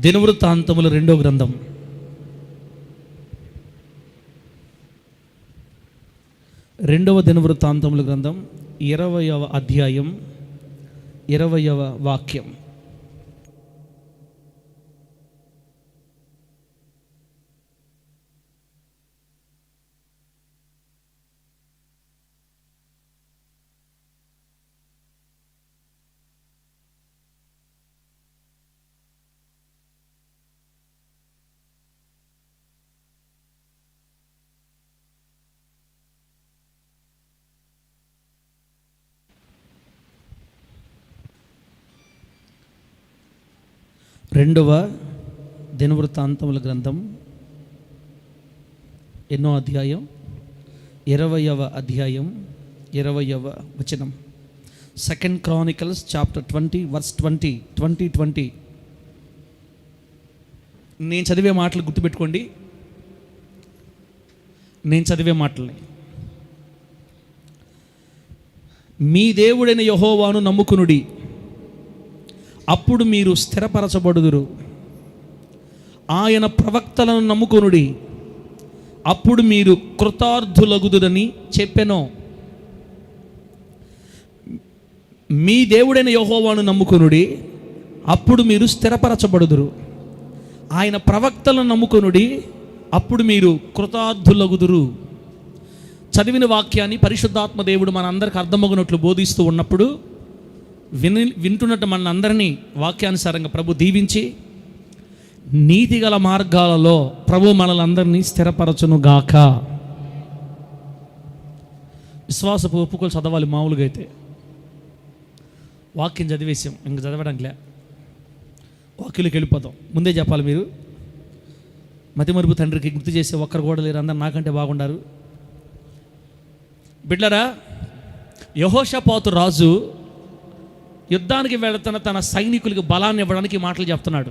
దినవృత్తాంతముల 2వ గ్రంథం 2వ దినవృత్తాంతముల గ్రంథం 20వ అధ్యాయం 20వ వాక్యం. రెండవ దినవృత్తాంతముల గ్రంథం ఎన్నో అధ్యాయం 20వ అధ్యాయం 20వ వచనం. 2 Chronicles చాప్టర్ 20 వర్స్ 20. నేను చదివే మాటలు గుర్తుపెట్టుకోండి. నేను చదివే మాటల్ని. మీ దేవుడైన యెహోవాను నమ్ముకునుడి, అప్పుడు మీరు స్థిరపరచబడుదురు. ఆయన ప్రవక్తలను నమ్ముకొనుడి, అప్పుడు మీరు కృతార్థులగుదురని చెప్పెను. మీ దేవుడైన యెహోవాను నమ్ముకొనుడి, అప్పుడు మీరు స్థిరపరచబడుదురు. ఆయన ప్రవక్తలను నమ్ముకొనుడి, అప్పుడు మీరు కృతార్థులగుదురు. చదివిన వాక్యాన్ని పరిశుద్ధాత్మ దేవుడు మనందరికి అర్థమగునట్లు బోధిస్తూ ఉన్నప్పుడు వింటున్నట్టు మనందరినీ వాక్యానుసారంగా ప్రభు దీవించి నీతిగల మార్గాలలో ప్రభు మనలందరినీ స్థిరపరచునుగాక. విశ్వాసపు ఒప్పుకోలు చదవాలి. మామూలుగా అయితే వాక్యం చదివేసాం, ఇంక చదవడంలే, వాక్యులకు వెళ్ళిపోతాం. ముందే చెప్పాలి, మీరు మతిమరుపు తండ్రికి గుర్తు చేసే ఒక్కరు కూడా లేరు, అందరు నాకంటే బాగుండారు. బిడ్డరా, యెహోషాపాతు రాజు యుద్ధానికి వెళుతున్న తన సైనికులకు బలాన్ని ఇవ్వడానికి మాటలు చెప్తున్నాడు.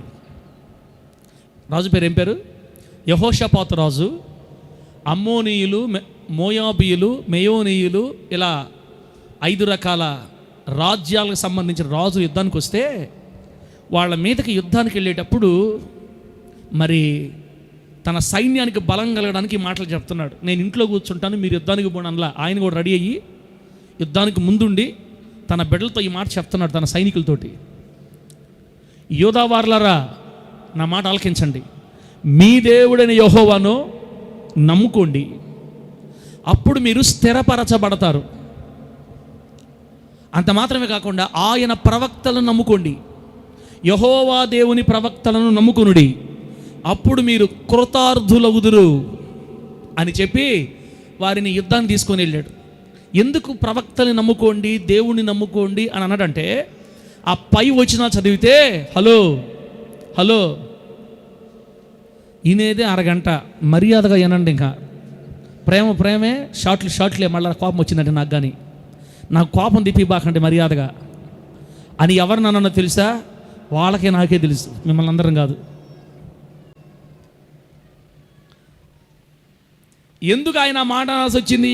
రాజు పేరు ఏం పేరు? యెహోషాపాతు రాజు. అమ్మోనీయులు, మోయాబీయులు, మెయోనీయులు, ఇలా 5 రకాల రాజ్యాలకు సంబంధించిన రాజు యుద్ధానికి వస్తే వాళ్ళ మీదకి యుద్ధానికి వెళ్ళేటప్పుడు మరి తన సైన్యానికి బలం కలగడానికి మాటలు చెప్తున్నాడు. నేను ఇంట్లో కూర్చుంటాను, మీరు యుద్ధానికి పోవడంలా ఆయన కూడా రెడీ అయ్యి యుద్ధానికి ముందుండి తన బిడ్డలతో ఈ మాట చెప్తున్నాడు తన సైనికులతోటి. యోధావార్లరా, నా మాట ఆలకించండి. మీ దేవుడైన యెహోవాను నమ్ముకోండి, అప్పుడు మీరు స్థిరపరచబడతారు. అంత మాత్రమే కాకుండా ఆయన ప్రవక్తలను నమ్ముకోండి. యెహోవా దేవుని ప్రవక్తలను నమ్ముకొనుడి, అప్పుడు మీరు కృతార్థులగుదురు అని చెప్పి వారిని యుద్ధాన్ని తీసుకొని వెళ్ళాడు. ఎందుకు ప్రవక్తని నమ్ముకోండి, దేవుణ్ణి నమ్ముకోండి అని అన్నాడంటే, ఆ పై వచనాలు చదివితే హలో ఈయనేదే అరగంట మర్యాదగా వినండి. ఇంకా ప్రేమే, షార్ట్లే. మళ్ళీ కోపం వచ్చిందంటే నాకు, కానీ నాకు కోపం తిప్పిబాకండి మర్యాదగా అని ఎవరినన్నా తెలుసా? వాళ్ళకే నాకే తెలుసు, మిమ్మల్ని అందరం కాదు. ఎందుకు ఆయన మాట అనాల్సి వచ్చింది?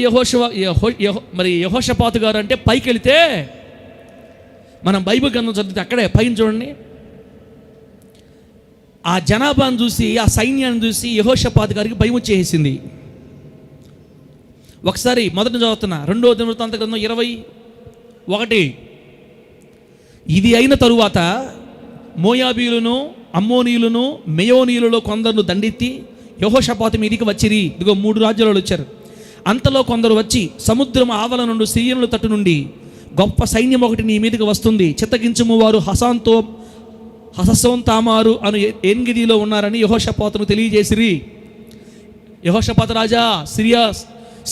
మరి యెహోషాపాతు గారు అంటే పైకి వెళితే మనం బైబిల్ గ్రంథం చదివితే అక్కడే పైన చూడండి, ఆ జనాభాను చూసి, ఆ సైన్యాన్ని చూసి యెహోషాపాతు గారికి భయం వచ్చేసింది. ఒకసారి మొదట చదువుతున్నా, 2వ దినవృత్తాంత గ్రంథం 21. ఇది అయిన తరువాత మోయాబీయులను, అమ్మోనీయులను, మెయోనీయులలో కొందరు దండెత్తి యెహోషాపాతు మీదికి వచ్చిరి. ఇదిగో 3 రాజ్యాలు వచ్చారు. అంతలో కొందరు వచ్చి, సముద్రం ఆవల నుండి సిరియనుల తట్టు నుండి గొప్ప సైన్యం ఒకటి నీ మీదకి వస్తుంది, చిత్తగించుము, వారు హససోన్ తామారు అను ఎన్గిదిలో ఉన్నారని యెహోషాపాతును తెలియజేసిరి. యెహోషాపాతు రాజా,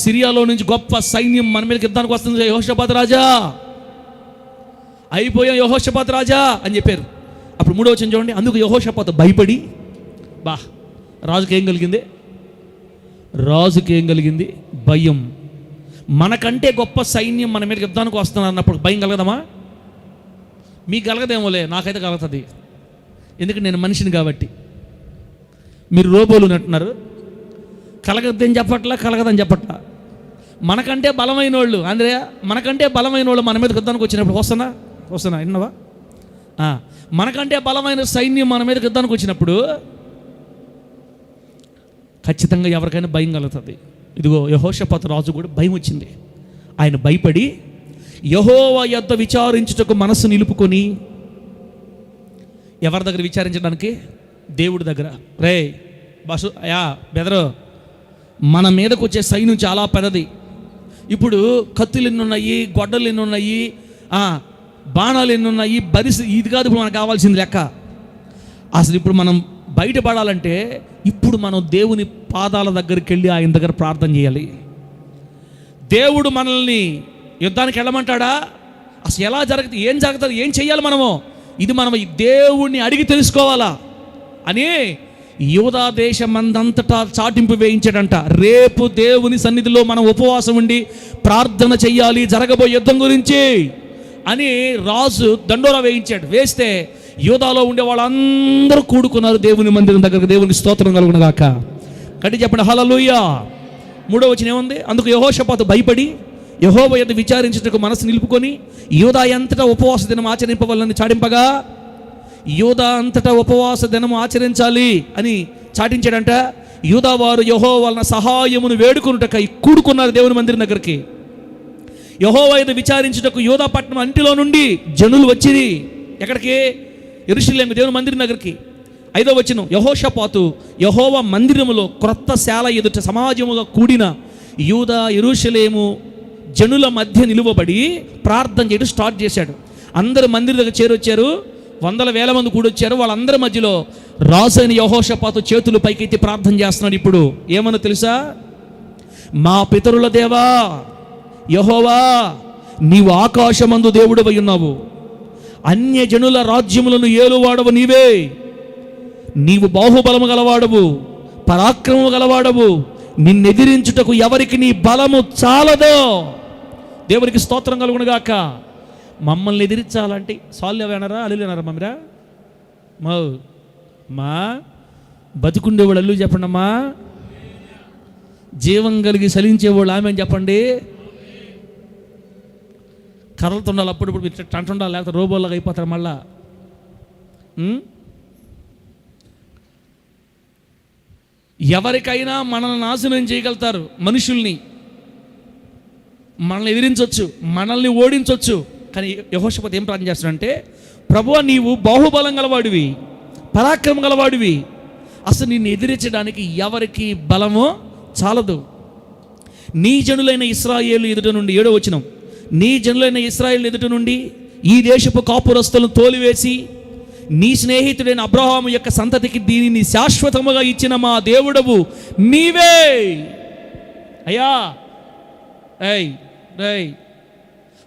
సిరియాలో నుంచి గొప్ప సైన్యం మన మీదకి యుద్ధానికి వస్తుంది, యెహోషాపాతు రాజా, అయిపోయాం యెహోషాపాతు రాజా అని చెప్పారు. అప్పుడు 3వ వచనం చూడండి. అందుకు యెహోషాపాతు భయపడి, రాజుకి ఏం కలిగింది? భయం. మనకంటే గొప్ప సైన్యం మన మీద యుద్ధానికి వస్తున్నారు అన్నప్పుడు భయం కలగదమా? మీకు కలగదేమోలే, నాకైతే కలుగుతుంది. ఎందుకంటే నేను మనిషిని కాబట్టి. మీరు రోబోలు అంటున్నారు, కలగద్దని కలగదని చెప్పట్లా. మనకంటే బలమైన వాళ్ళు, మనకంటే బలమైన వాళ్ళు మన మీద యుద్ధానికి వచ్చినప్పుడు వస్తున్నా విన్నావా? మనకంటే బలమైన సైన్యం మన మీదకి యుద్ధానికి వచ్చినప్పుడు ఖచ్చితంగా ఎవరికైనా భయం కలుగుతుంది. ఇదిగో యెహోషాపాతు రాజు కూడా భయం వచ్చింది. ఆయన భయపడి యెహోవా యొద్ద విచారించుటకు మనసు నిలుపుకొని, ఎవరి దగ్గర విచారించడానికి? దేవుడి దగ్గర. రే బసు బెదరు, మన మీదకు వచ్చే సైన్యం చాలా పెద్దది. ఇప్పుడు కత్తులు ఎన్ని ఉన్నాయి, గొడ్డలు ఎన్ని ఉన్నాయి, బాణాలు ఎన్ని ఉన్నాయి, ఇది కాదు ఇప్పుడు మనకు కావాల్సింది లెక్క. అసలు ఇప్పుడు మనం బయటపడాలంటే ఇప్పుడు మనం దేవుని పాదాల దగ్గరికి వెళ్ళి ఆయన దగ్గర ప్రార్థన చేయాలి. దేవుడు మనల్ని యుద్ధానికి వెళ్ళమంటాడా? అసలు ఎలా జరుగుతుంది, ఏం జరుగుతుంది, ఏం చెయ్యాలి మనము, ఇది మనం దేవుణ్ణి అడిగి తెలుసుకోవాలా అని యూదా దేశమందంతటా చాటింపు వేయించాడంట. రేపు దేవుని సన్నిధిలో మనం ఉపవాసం ఉండి ప్రార్థన చెయ్యాలి జరగబోయే యుద్ధం గురించి అని రాజు దండోరా వేయించాడు. వేస్తే యూదాలో ఉండే వాళ్ళందరూ కూడుకున్నారు దేవుని మందిరం దగ్గరకు. దేవుని స్తోత్రం కలుగును గాక. కట్టి చెప్పండి హల్లెలూయా. 3వ వచనం ఏముంది? అందుకు యెహోషాపాతు భయపడి యెహోవా యొద్ద విచారించుటకు మనసు నిలుపుకొని యూదా అంతటా ఉపవాస దినం ఆచరింపవలని చాటింపగా, యూదా అంతటా ఉపవాస దినం ఆచరించాలి అని చాటించాడంట. యూదా వారు యెహోవా వలన సహాయమును వేడుకొనుటకై కూడుకున్నారు దేవుని మందిరం దగ్గరికి. యెహోవా యొద్ద విచారించుటకు యూదా పట్టణం అంటిలో నుండి జనులు వచ్చిరి. ఎక్కడికి? యెరూషలేము దేవుని మందిరం దగ్గరికి. 5వ వచనం, యెహోషాపాతు యెహోవా మందిరములో క్రొత్త శాల ఎదుట సమాజముగా కూడిన యూదా యెరూషలేము జనుల మధ్య నిలువబడి ప్రార్థన చేయడం స్టార్ట్ చేశాడు. అందరూ మందిరం దగ్గర చేరొచ్చారు. వందల వేల మంది కూడొచ్చారు. వాళ్ళందరి మధ్యలో రాజు అయిన యెహోషాపాతు చేతులు పైకెత్తి ప్రార్థన చేస్తున్నాడు. ఇప్పుడు ఏమన్నా తెలుసా? మా పితరుల దేవా యెహోవా, నీవు ఆకాశమందు దేవుడవై ఉన్నావు, అన్య జనుల రాజ్యములను ఏలువాడవు నీవే. నీవు బాహుబలము గలవాడవు, పరాక్రమము గలవాడవు, నిన్నెదిరించుటకు ఎవరికి నీ బలము చాలదో. దేవునికి స్తోత్రం కలుగునుగాక. మమ్మల్ని ఎదిరించాలంటే సాల్లు అన్నారా, అల్లులేనారా మమ్మీరా? మా బతుకుండేవాళ్ళు అల్లు చెప్పండి అమ్మా, జీవం కలిగి సలించేవాళ్ళు ఆమె అని చెప్పండి. కర్రలతో ఉండాలి, అప్పుడప్పుడు అంటుండాలి, లేకపోతే రోబోలాగా అయిపోతారు మళ్ళా. ఎవరికైనా మనల్ని నాశనం చేయగలుగుతారు, మనుషుల్ని మనల్ని ఎదిరించవచ్చు, మనల్ని ఓడించవచ్చు. కానీ యెహోషాపాతు ఏం ప్రార్థన చేస్తాడంటే, ప్రభువా నీవు బాహుబలం గలవాడివి, పరాక్రమం గలవాడివి, అసలు నిన్ను ఎదిరించడానికి ఎవరికి బలమో చాలదు. నీ జనులైన ఇశ్రాయేలు ఎదుట నుండి 7వ వచనం, నీ జనులైన ఇశ్రాయేలు ఎదుట నుండి ఈ దేశపు కాపురస్తులను తోలివేసి నీ స్నేహితుడైన అబ్రహాము యొక్క సంతతికి దీనిని శాశ్వతముగా ఇచ్చిన మా దేవుడవు నీవే. అయ్యా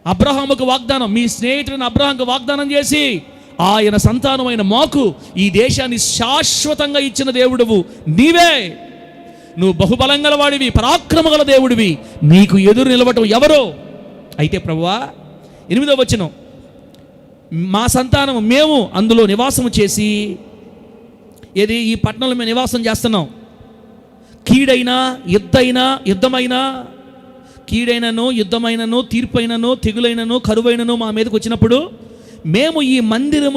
అబ్రహాముకు వాగ్దానం, మీ స్నేహితుడైన అబ్రహాముకు వాగ్దానం చేసి ఆయన సంతానమైన మాకు ఈ దేశాన్ని శాశ్వతంగా ఇచ్చిన దేవుడవు నీవే. నువ్వు బహుబలం గలవాడివి, పరాక్రమ గల దేవుడివి, నీకు ఎదురు నిలవటం ఎవరో? అయితే ప్రభువా 8వ వచనం, మా సంతానం మేము అందులో నివాసము చేసి, ఏది ఈ పట్టణంలో మేము నివాసం చేస్తున్నాం, కీడైనా యుద్ధమైనా కీడైనను యుద్ధమైనను తీర్పైనను తెగులైనను కరువైనను మా మీదకి వచ్చినప్పుడు మేము ఈ మందిరం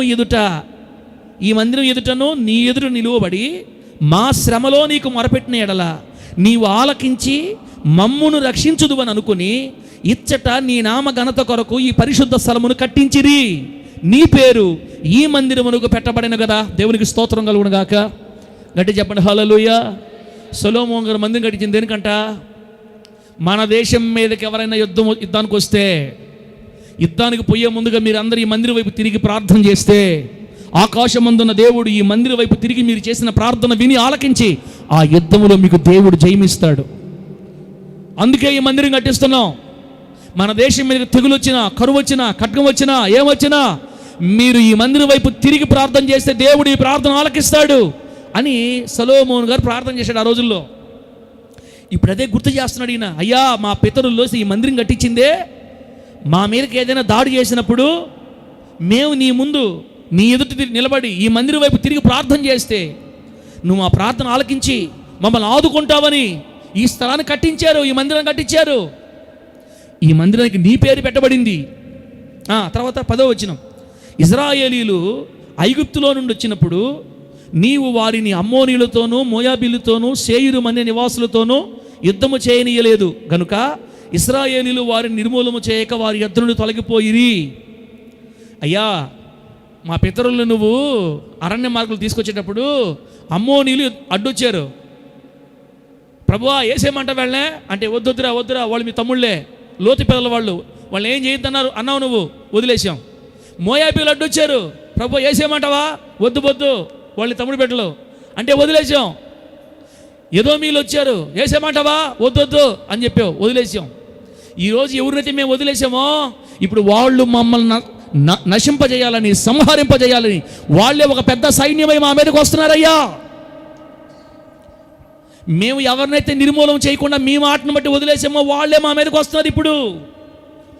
ఎదుటను నీ ఎదురు నిలువబడి మా శ్రమలో నీకు మొరపెట్టిన ఎడల నీవు ఆలకించి మమ్మును రక్షించుదు అని అనుకుని ఇచ్చట నీ నామ ఘనత కొరకు ఈ పరిశుద్ధ స్థలమును కట్టించిరి. నీ పేరు ఈ మందిరమునకు పెట్టబడిన కదా. దేవునికి స్తోత్రం కలుగును గాక. గట్టి చెప్పండి హల్లెలూయా. సొలొమోను గారు మందిరం కట్టించింది దేనికంట? మన దేశం మీదకి ఎవరైనా యుద్ధానికి వస్తే, యుద్ధానికి పోయే ముందుగా మీరు అందరూ ఈ మందిరం వైపు తిరిగి ప్రార్థన చేస్తే, ఆకాశమందున్న దేవుడు ఈ మందిరం వైపు తిరిగి మీరు చేసిన ప్రార్థన విని ఆలకించి ఆ యుద్ధములో మీకు దేవుడు జయమిస్తాడు. అందుకే ఈ మందిరం కట్టిస్తున్నాం. మన దేశం మీద తెగులు వచ్చినా, కరువు వచ్చినా, ఖడ్గం వచ్చినా, ఏమొచ్చినా మీరు ఈ మందిరం వైపు తిరిగి ప్రార్థన చేస్తే దేవుడు ఈ ప్రార్థన ఆలకిస్తాడు అని సొలొమోను గారు ప్రార్థన చేశాడు ఆ రోజుల్లో. ఇప్పుడు అదే గుర్తు చేస్తున్నాడు ఈయన. అయ్యా మా పితరుల్లో ఈ మందిరం కట్టించిందే, మా మీదకి ఏదైనా దాడి చేసినప్పుడు మేము నీ ముందు నీ ఎదుటి నిలబడి ఈ మందిరం వైపు తిరిగి ప్రార్థన చేస్తే నువ్వు మా ప్రార్థన ఆలకించి మమ్మల్ని ఆదుకుంటావని ఈ స్థలాన్ని కట్టించారు, ఈ మందిరం కట్టించారు. ఈ మందిరానికి నీ పేరు పెట్టబడింది. తర్వాత 10వ వచనం, ఇజ్రాయేలీలు ఐగుప్తులో నుండి వచ్చినప్పుడు నీవు వారిని అమ్మోనీయులతోనూ మోయాబీలతోనూ సేయిరు అనే నివాసులతోనూ యుద్ధము చేయనీయలేదు గనుక ఇశ్రాయేలీలు వారిని నిర్మూలము చేయక వారి యొద్ద నుండి తొలగిపోయిరి. అయ్యా, మా పితరులను నువ్వు అరణ్య మార్గులు తీసుకొచ్చేటప్పుడు అమ్మోనీయులు అడ్డొచ్చారు. ప్రభువా ఏసేమంట వెళ్ళే అంటే వద్దురా వాళ్ళు మీ తమ్ముళ్ళే, లోతు పిల్లల వాళ్ళు ఏం చేయొద్దన్నారు అన్నావు, నువ్వు వదిలేసాం. మోయాబీలు అడ్డొచ్చారు. ప్రభు ఏసేమంటావా, వద్దు వాళ్ళని తమ్ముడు బిడ్డలు అంటే వదిలేసాం. ఎదోమీయులు వచ్చారు, ఏసేమంటావా, వద్దు అని చెప్పావు, వదిలేసాం. ఈరోజు ఎవరినైతే మేము వదిలేసామో ఇప్పుడు వాళ్ళు మమ్మల్ని నశింపజేయాలని, సంహరింపజేయాలని వాళ్ళే ఒక పెద్ద సైన్యమై మా మీదకి వస్తున్నారయ్యా. మేము ఎవరినైతే నిర్మూలన చేయకుండా మీ మాటను బట్టి వదిలేసామో వాళ్ళే మా మీదకి వస్తున్నారు. ఇప్పుడు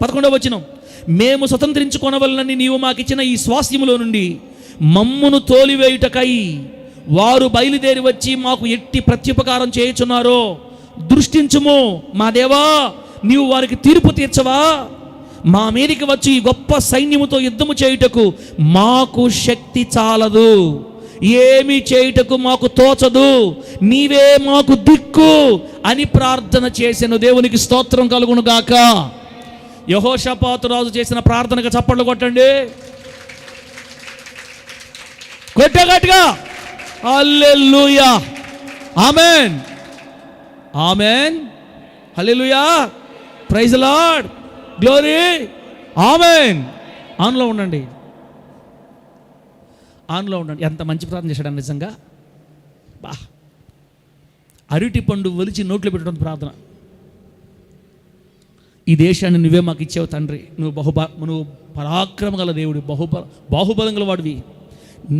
11వ వచనం, మేము స్వతంత్రించుకొనవలనని నీవు మాకిచ్చిన ఈ స్వాస్థ్యములో నుండి మమ్మును తోలివేయుటకై వారు బయలుదేరి వచ్చి మాకు ఎట్టి ప్రత్యుపకారం చేయుచున్నారో దృష్టించుము. మా దేవా, నీవు వారికి తీర్పు తీర్చవా? మా మీదికి వచ్చి ఈ గొప్ప సైన్యముతో యుద్ధము చేయుటకు మాకు శక్తి చాలదు, ఏమి చేయుటకు మాకు తోచదు, నీవే మాకు దిక్కు అని ప్రార్థన చేసెను. దేవునికి స్తోత్రం కలుగును గాక. యెహోషాపాతు రాజు చేసిన ప్రార్థనకు చప్పట్లు కొట్టండి, కొట్టగట్టుగా. హల్లెలూయా, ఆమేన్, ఆమేన్, హల్లెలూయా, ప్రైజ్ లార్డ్, గ్లోరీ, ఆమేన్. ఆన్లో ఉండండి. ఎంత మంచి ప్రార్థన చేశాడు నిజంగా. అరటి పండు ఒలిచి నోట్లో పెట్టడం ప్రార్థన. ఈ దేశాన్ని నువ్వే మాకు ఇచ్చావు తండ్రి, నువ్వు పరాక్రమ గల దేవుడి, బాహుబలం గల వాడివి.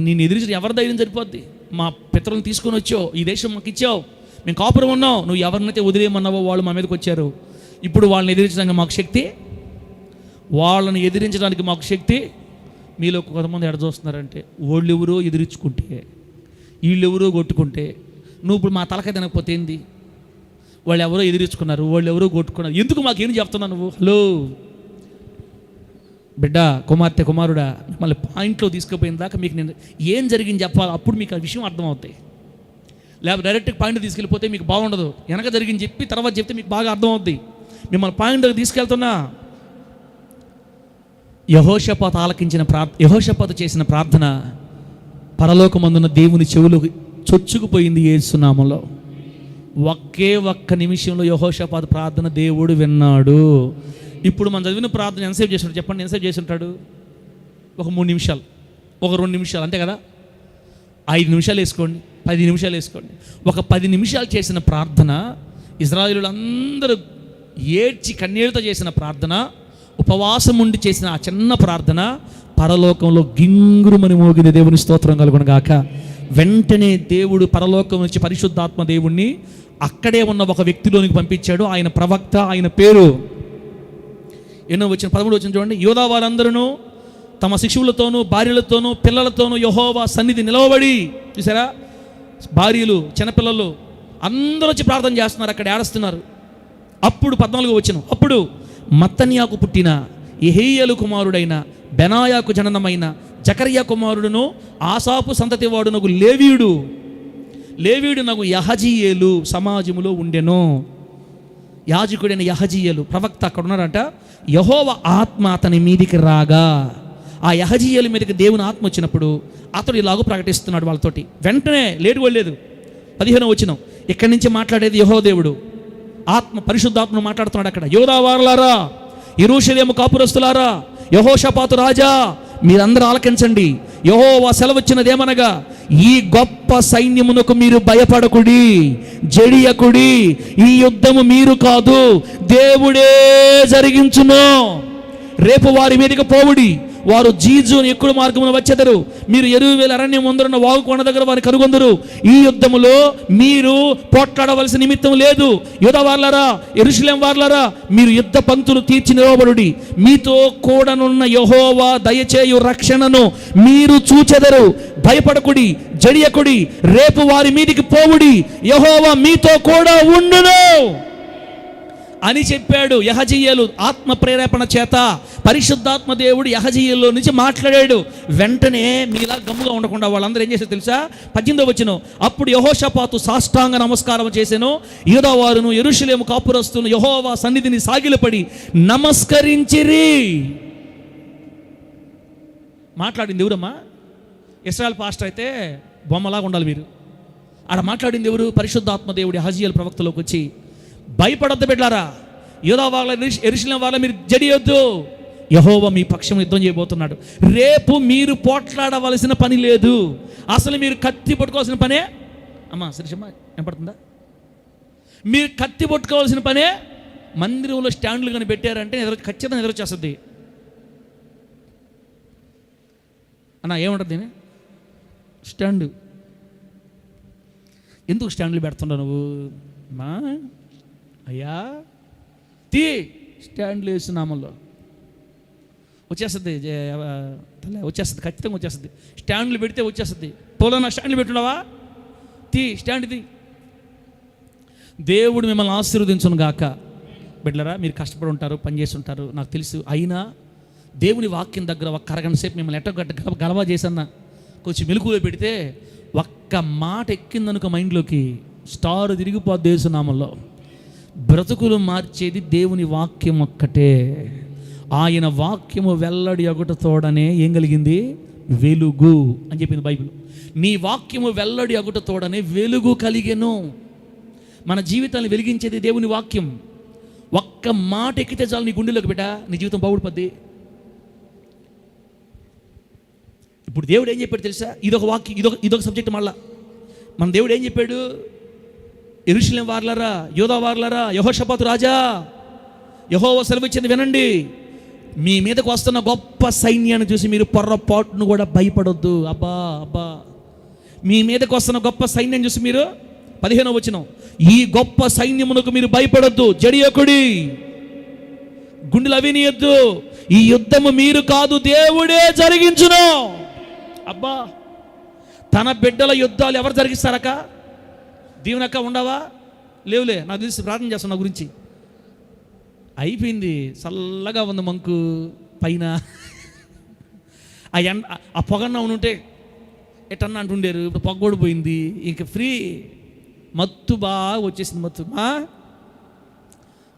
నేను ఎదిరించి ఎవరి ధైర్యం సరిపోద్ది? మా పితరులను తీసుకొని వచ్చావు, ఈ దేశం మాకు ఇచ్చావు, మేము కాపురం ఉన్నావు. నువ్వు ఎవరినైతే వదిలేయమన్నావో వాళ్ళు మా మీదకి వచ్చారు. ఇప్పుడు వాళ్ళని ఎదిరించడానికి మాకు శక్తి, వాళ్ళని ఎదిరించడానికి మాకు శక్తి. మీలో కొంతమంది ఎడ చూస్తున్నారంటే వాళ్ళెవరో ఎదిరించుకుంటే, వీళ్ళెవరో కొట్టుకుంటే, నువ్వు ఇప్పుడు మా తలకాయ తినకపోతే ఏంది? వాళ్ళు ఎవరో ఎదిరించుకున్నారు, వాళ్ళు ఎవరో కొట్టుకున్నారు, ఎందుకు మాకేం చెప్తున్నావు నువ్వు? హలో బిడ్డ, కుమార్తె, కుమారుడా, మళ్ళీ పాయింట్లో తీసుకుపోయిన దాకా మీకు నేను ఏం జరిగింది చెప్పాలి, అప్పుడు మీకు ఆ విషయం అర్థమవుతాయి. లేకపోతే డైరెక్ట్గా పాయింట్ తీసుకెళ్ళిపోతే మీకు బాగుండదు. వెనక జరిగింది చెప్పి తర్వాత చెప్తే మీకు బాగా అర్థమవుద్ది. మిమ్మల్ని పాయింట్కి తీసుకెళ్తున్నా. యెహోషాపాతు చేసిన ప్రార్థన పరలోకమందున్న దేవుని చెవులు చొచ్చుకుపోయింది యేసు నామములో. ఒక్క నిమిషంలో యెహోషాపాతు ప్రార్థన దేవుడు విన్నాడు. ఇప్పుడు మనం చదివిన ప్రార్థన ఎంతసేపు చేస్తుంటాడు చెప్పండి? ఎంతసేపు చేసి ఉంటాడు? ఒక 3 నిమిషాలు, ఒక 2 నిమిషాలు, అంతే కదా? 5 నిమిషాలు వేసుకోండి, 10 నిమిషాలు వేసుకోండి. ఒక 10 నిమిషాలు చేసిన ప్రార్థన, ఇశ్రాయేలులందరూ ఏడ్చి కన్నీళ్లతో చేసిన ప్రార్థన, ఉపవాసం ఉండి చేసిన ఆ చిన్న ప్రార్థన పరలోకంలో గింగురుమని మోగింది. దేవుని స్తోత్రం కలుగును గాక. వెంటనే దేవుడు పరలోకం నుంచి పరిశుద్ధాత్మ దేవుణ్ణి అక్కడే ఉన్న ఒక వ్యక్తిలోనికి పంపించాడు. ఆయన ప్రవక్త, ఆయన పేరు ఎన్నో వచ్చిన 13 వచ్చిన చూడండి. యూదా వారందరూ తమ శిశువులతోనూ భార్యలతోనూ పిల్లలతోనూ యెహోవా సన్నిధి నిలవబడి, చూసారా, భార్యలు చిన్నపిల్లలు అందరూ వచ్చి ప్రార్థన చేస్తున్నారు, అక్కడ ఏడుస్తున్నారు. అప్పుడు 14 వచ్చిన, అప్పుడు మత్తన్యాకు పుట్టిన యెహీయేలు కుమారుడైన బెనాయాకు జననమైన జకర్యా కుమారుడును ఆసాపు సంతతి వాడునకు లేవీయుడు నాకు యహజీయేలు సమాజములో ఉండెను. యాజకుడైన యహజీయేలు ప్రవక్త అక్కడ ఉన్నారంట. యెహోవా ఆత్మ అతని మీదికి రాగా, ఆ యహజీయేలు మీదకి దేవుని ఆత్మ వచ్చినప్పుడు అతడు ఇలాగూ ప్రకటిస్తున్నాడు వాళ్ళతోటి. వెంటనే లేటు వెళ్ళలేదు. 15 వచనం, ఇక్కడి నుంచి మాట్లాడేది యెహోవా దేవుడు, ఆత్మ, పరిశుద్ధాత్మను మాట్లాడుతున్నాడు అక్కడ. యూదా వారలారా, యెరూషలేము కాపురస్తులారా, యెహోషాపాతు రాజా, మీరందరూ ఆలకించండి. యెహోవా సెలవిచ్చినదేమనగా, ఈ గొప్ప సైన్యమునకు మీరు భయపడకుడి, జడియకుడి. ఈ యుద్ధము మీరు కాదు, దేవుడే జరిగించును. రేపు వారి మీదకి పోవుడి, వారు జీజుని ఎక్కుడు మార్గమున వచ్చెదరు. మీరు ఎరువేల అరణ్యం ముందరున్న వాగు కొండ దగ్గర వారిని కనుగొందరు. ఈ యుద్ధములో మీరు పోట్లాడవలసిన నిమిత్తం లేదు. యూదా వారలారా, యెరూషలేము వారలారా, మీరు యుద్ధ పంక్తులు తీర్చి నిలవబడుడి. మీతో కూడనున్న యెహోవా దయచేయు రక్షణను మీరు చూచెదరు. భయపడకుడి, జడియకుడి, రేపు వారి మీదికి పోవుడి, యెహోవా మీతో కూడా ఉండును. అని చెప్పాడు. యెహజీయేలు ఆత్మ ప్రేరేపణ చేత పరిశుద్ధాత్మ దేవుడు యెహజీయేలులో నుంచి మాట్లాడాడు. వెంటనే మీలా గమ్ముగా ఉండకుండా వాళ్ళందరూ ఏం చేశారు తెలుసా? 18వ వచనం, అప్పుడు యెహోషాపాతు సాష్టాంగ నమస్కారం చేసెను. యూదావారును యెరూషలేము కాపురస్తును యెహోవా సన్నిధిని సాగిలపడి నమస్కరించిరి. మాట్లాడింది ఎవరమ్మా? ఇశ్రాయేల్ పాస్టర్ అయితే బొమ్మలాగా ఉండాలి మీరు. ఆడ మాట్లాడింది ఎవరు? పరిశుద్ధాత్మ దేవుడి యెహజీయేలు ప్రవక్తలోకి వచ్చి, భయపడొద్దు బిడ్డారా, యూదా వాళ్ళ యెరూషలేము వాళ్ళ మీరు జడియొద్దు, యెహోవా మీ పక్షం యుద్ధం చేయబోతున్నాడు. రేపు మీరు పోట్లాడవలసిన పని లేదు, అసలు మీరు కత్తి పట్టుకోవాల్సిన పనే. అమ్మా శ్రీషమ్మ వినపడుతుందా? మీరు కత్తి పట్టుకోవాల్సిన పనే. మందిరంలో స్టాండ్లు కానీ పెట్టారంటే ఖచ్చితంగా ఎదురొచ్చేస్తుంది. అన్న ఏముంటుంది స్టాండు? ఎందుకు స్టాండ్లు పెడుతున్నావు నువ్వు? మా అయ్యా తీ స్టాండ్లు వేస్తున్నామల్లో వచ్చేస్తుంది, వచ్చేస్తుంది, ఖచ్చితంగా వచ్చేస్తుంది. స్టాండ్లు పెడితే వచ్చేస్తుంది. పోలన్నా స్టాండ్లు పెట్టున్నావా? తీ స్టాండ్ తీ. దేవుడు మిమ్మల్ని ఆశీర్వదించును గాక. బిడ్డలారా, మీరు కష్టపడి ఉంటారు, పనిచేసి ఉంటారు, నాకు తెలుసు. అయినా దేవుని వాక్యం దగ్గర ఒక అరగంట సేపు మిమ్మల్ని ఎట్టగట్ట గలవా చేసన్నా కొంచెం మెలకువలో పెడితే ఒక్క మాట ఎక్కిందనుక మైండ్లోకి స్టార్ తిరిగిపోద్ది. యేసునామంలో బ్రతుకులు మార్చేది దేవుని వాక్యం ఒక్కటే. ఆయన వాక్యము వెల్లడి అగుటతోడనే ఏం కలిగింది? వెలుగు అని చెప్పింది బైబిల్. నీ వాక్యము వెల్లడి అగుటతోడనే వెలుగు కలిగెను. మన జీవితాన్ని వెలిగించేది దేవుని వాక్యం. ఒక్క మాట ఎక్కితే చాలు నీ గుండెలోకి బిడ్డ, నీ జీవితం బాగుపడుద్ది. ఇప్పుడు దేవుడు ఏం చెప్పాడు తెలుసా? ఇదొక వాక్యం, ఇదొక సబ్జెక్ట్. మళ్ళా మన దేవుడు ఏం చెప్పాడు? యెరూషలేము వార్లారా, యూదా వార్లారా, యెహోషాపాతు రాజా, యెహోవా సెలవిచ్చింది వినండి. మీ మీదకు వస్తున్న గొప్ప సైన్యాన్ని చూసి మీరు పొర్రపాటును కూడా భయపడొద్దు. అబ్బా అబ్బా, మీ మీదకు వస్తున్న గొప్ప సైన్యం చూసి మీరు, 15వ వచనం, ఈ గొప్ప సైన్యమునకు మీరు భయపడొద్దు, జడియకుడి, గుండెలు అవినీయొద్దు. ఈ యుద్ధము మీరు కాదు, దేవుడే జరిగించును. అబ్బా, తన బిడ్డల యుద్ధాలు ఎవరు జరిగిస్తారక్క? దీవెనక్క ఉండవా? లేవులే, నాకు తెలిసి ప్రార్థన చేస్తాను నా గురించి. అయిపోయింది, చల్లగా ఉంది మంకు పైన. ఆ పొగన్న ఉంటే ఎటన్నా అంటుండేరు, ఇప్పుడు పొగ్గోడిపోయింది, ఇంక ఫ్రీ. మత్తు బాగా వచ్చేసింది. మత్తు